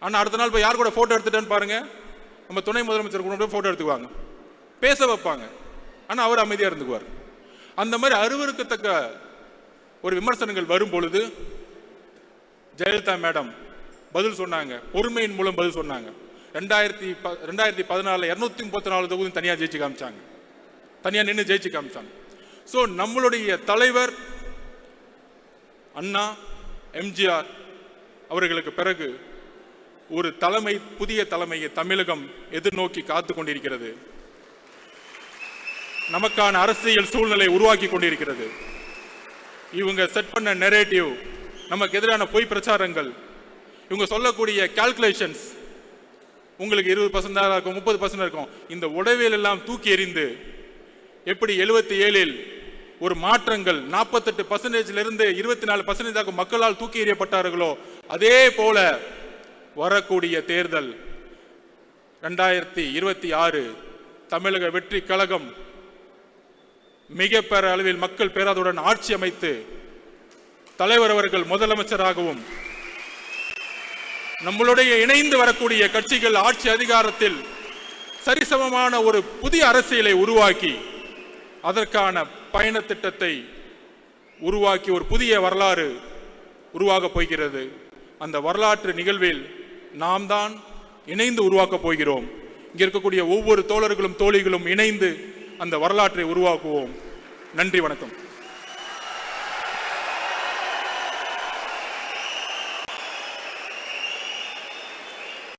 ஆனா அடுத்த நாள் போய் யார் கூட போட்டோ எடுத்துட்டேன்னு பாருங்க, நம்ம துணை முதலமைச்சர் கூட போய் போட்டோ எடுத்துக்குவாங்க, பேச வைப்பாங்க. ஆனா அவர் அமைதியா இருந்துக்குவார். அந்த மாதிரி அருவருக்கத்தக்க ஒரு விமர்சனங்கள் வரும் பொழுது ஜெயலலிதா மேடம் பதில் சொன்னாங்க, பொறுமையின் மூலம் பதில் சொன்னாங்க. 2014 234 தொகுதி தனியா ஜெயிச்சு காமிச்சாங்க, தனியா நின்று ஜெயிச்சு காமிச்சாங்க. சோ நம்மளுடைய தலைவர் அண்ணா எம்ஜிஆர் அவர்களுக்கு பிறகு ஒரு புதிய தலைமையை தமிழகம் எதிர்நோக்கி காத்து கொண்டிருக்கிறது. நமக்கான அரசியல் சூழ்நிலை உருவாக்கி கொண்டிருக்கிறது. இவங்க செட் பண்ண நெரேட்டிவ், நமக்கு எதிரான பொய் பிரச்சாரங்கள், இவங்க சொல்லக்கூடிய கால்குலேஷன்ஸ், உங்களுக்கு 20% இருக்கும், 30% இருக்கும், இந்த உடவியல் எல்லாம் தூக்கி எறிந்து எப்படி 77இல் ஒரு மாற்றங்கள் 48%லிருந்து 24% மக்களால் தூக்கி எறியப்பட்டார்களோ அதே போல வரக்கூடிய தேர்தல் 2026 தமிழக வெற்றி கழகம் மிக பெற அளவில் மக்கள் பேராதவுடன் ஆட்சி அமைத்து தலைவர் அவர்கள் முதலமைச்சராகவும் நம்மளுடைய இணைந்து வரக்கூடிய கட்சிகள் ஆட்சி அதிகாரத்தில் சரிசமமான ஒரு புதிய அரசியலை உருவாக்கி அதற்கான பயண திட்டத்தை உருவாக்கி ஒரு புதிய வரலாறு உருவாக போகிறது. அந்த வரலாற்று நிகழ்வில் நாம் தான் இணைந்து உருவாக்க போகிறோம். இங்க இருக்கக்கூடிய ஒவ்வொரு தோழர்களும் தோழிகளும் இணைந்து அந்த வரலாற்றை உருவாக்குவோம். நன்றி, வணக்கம்.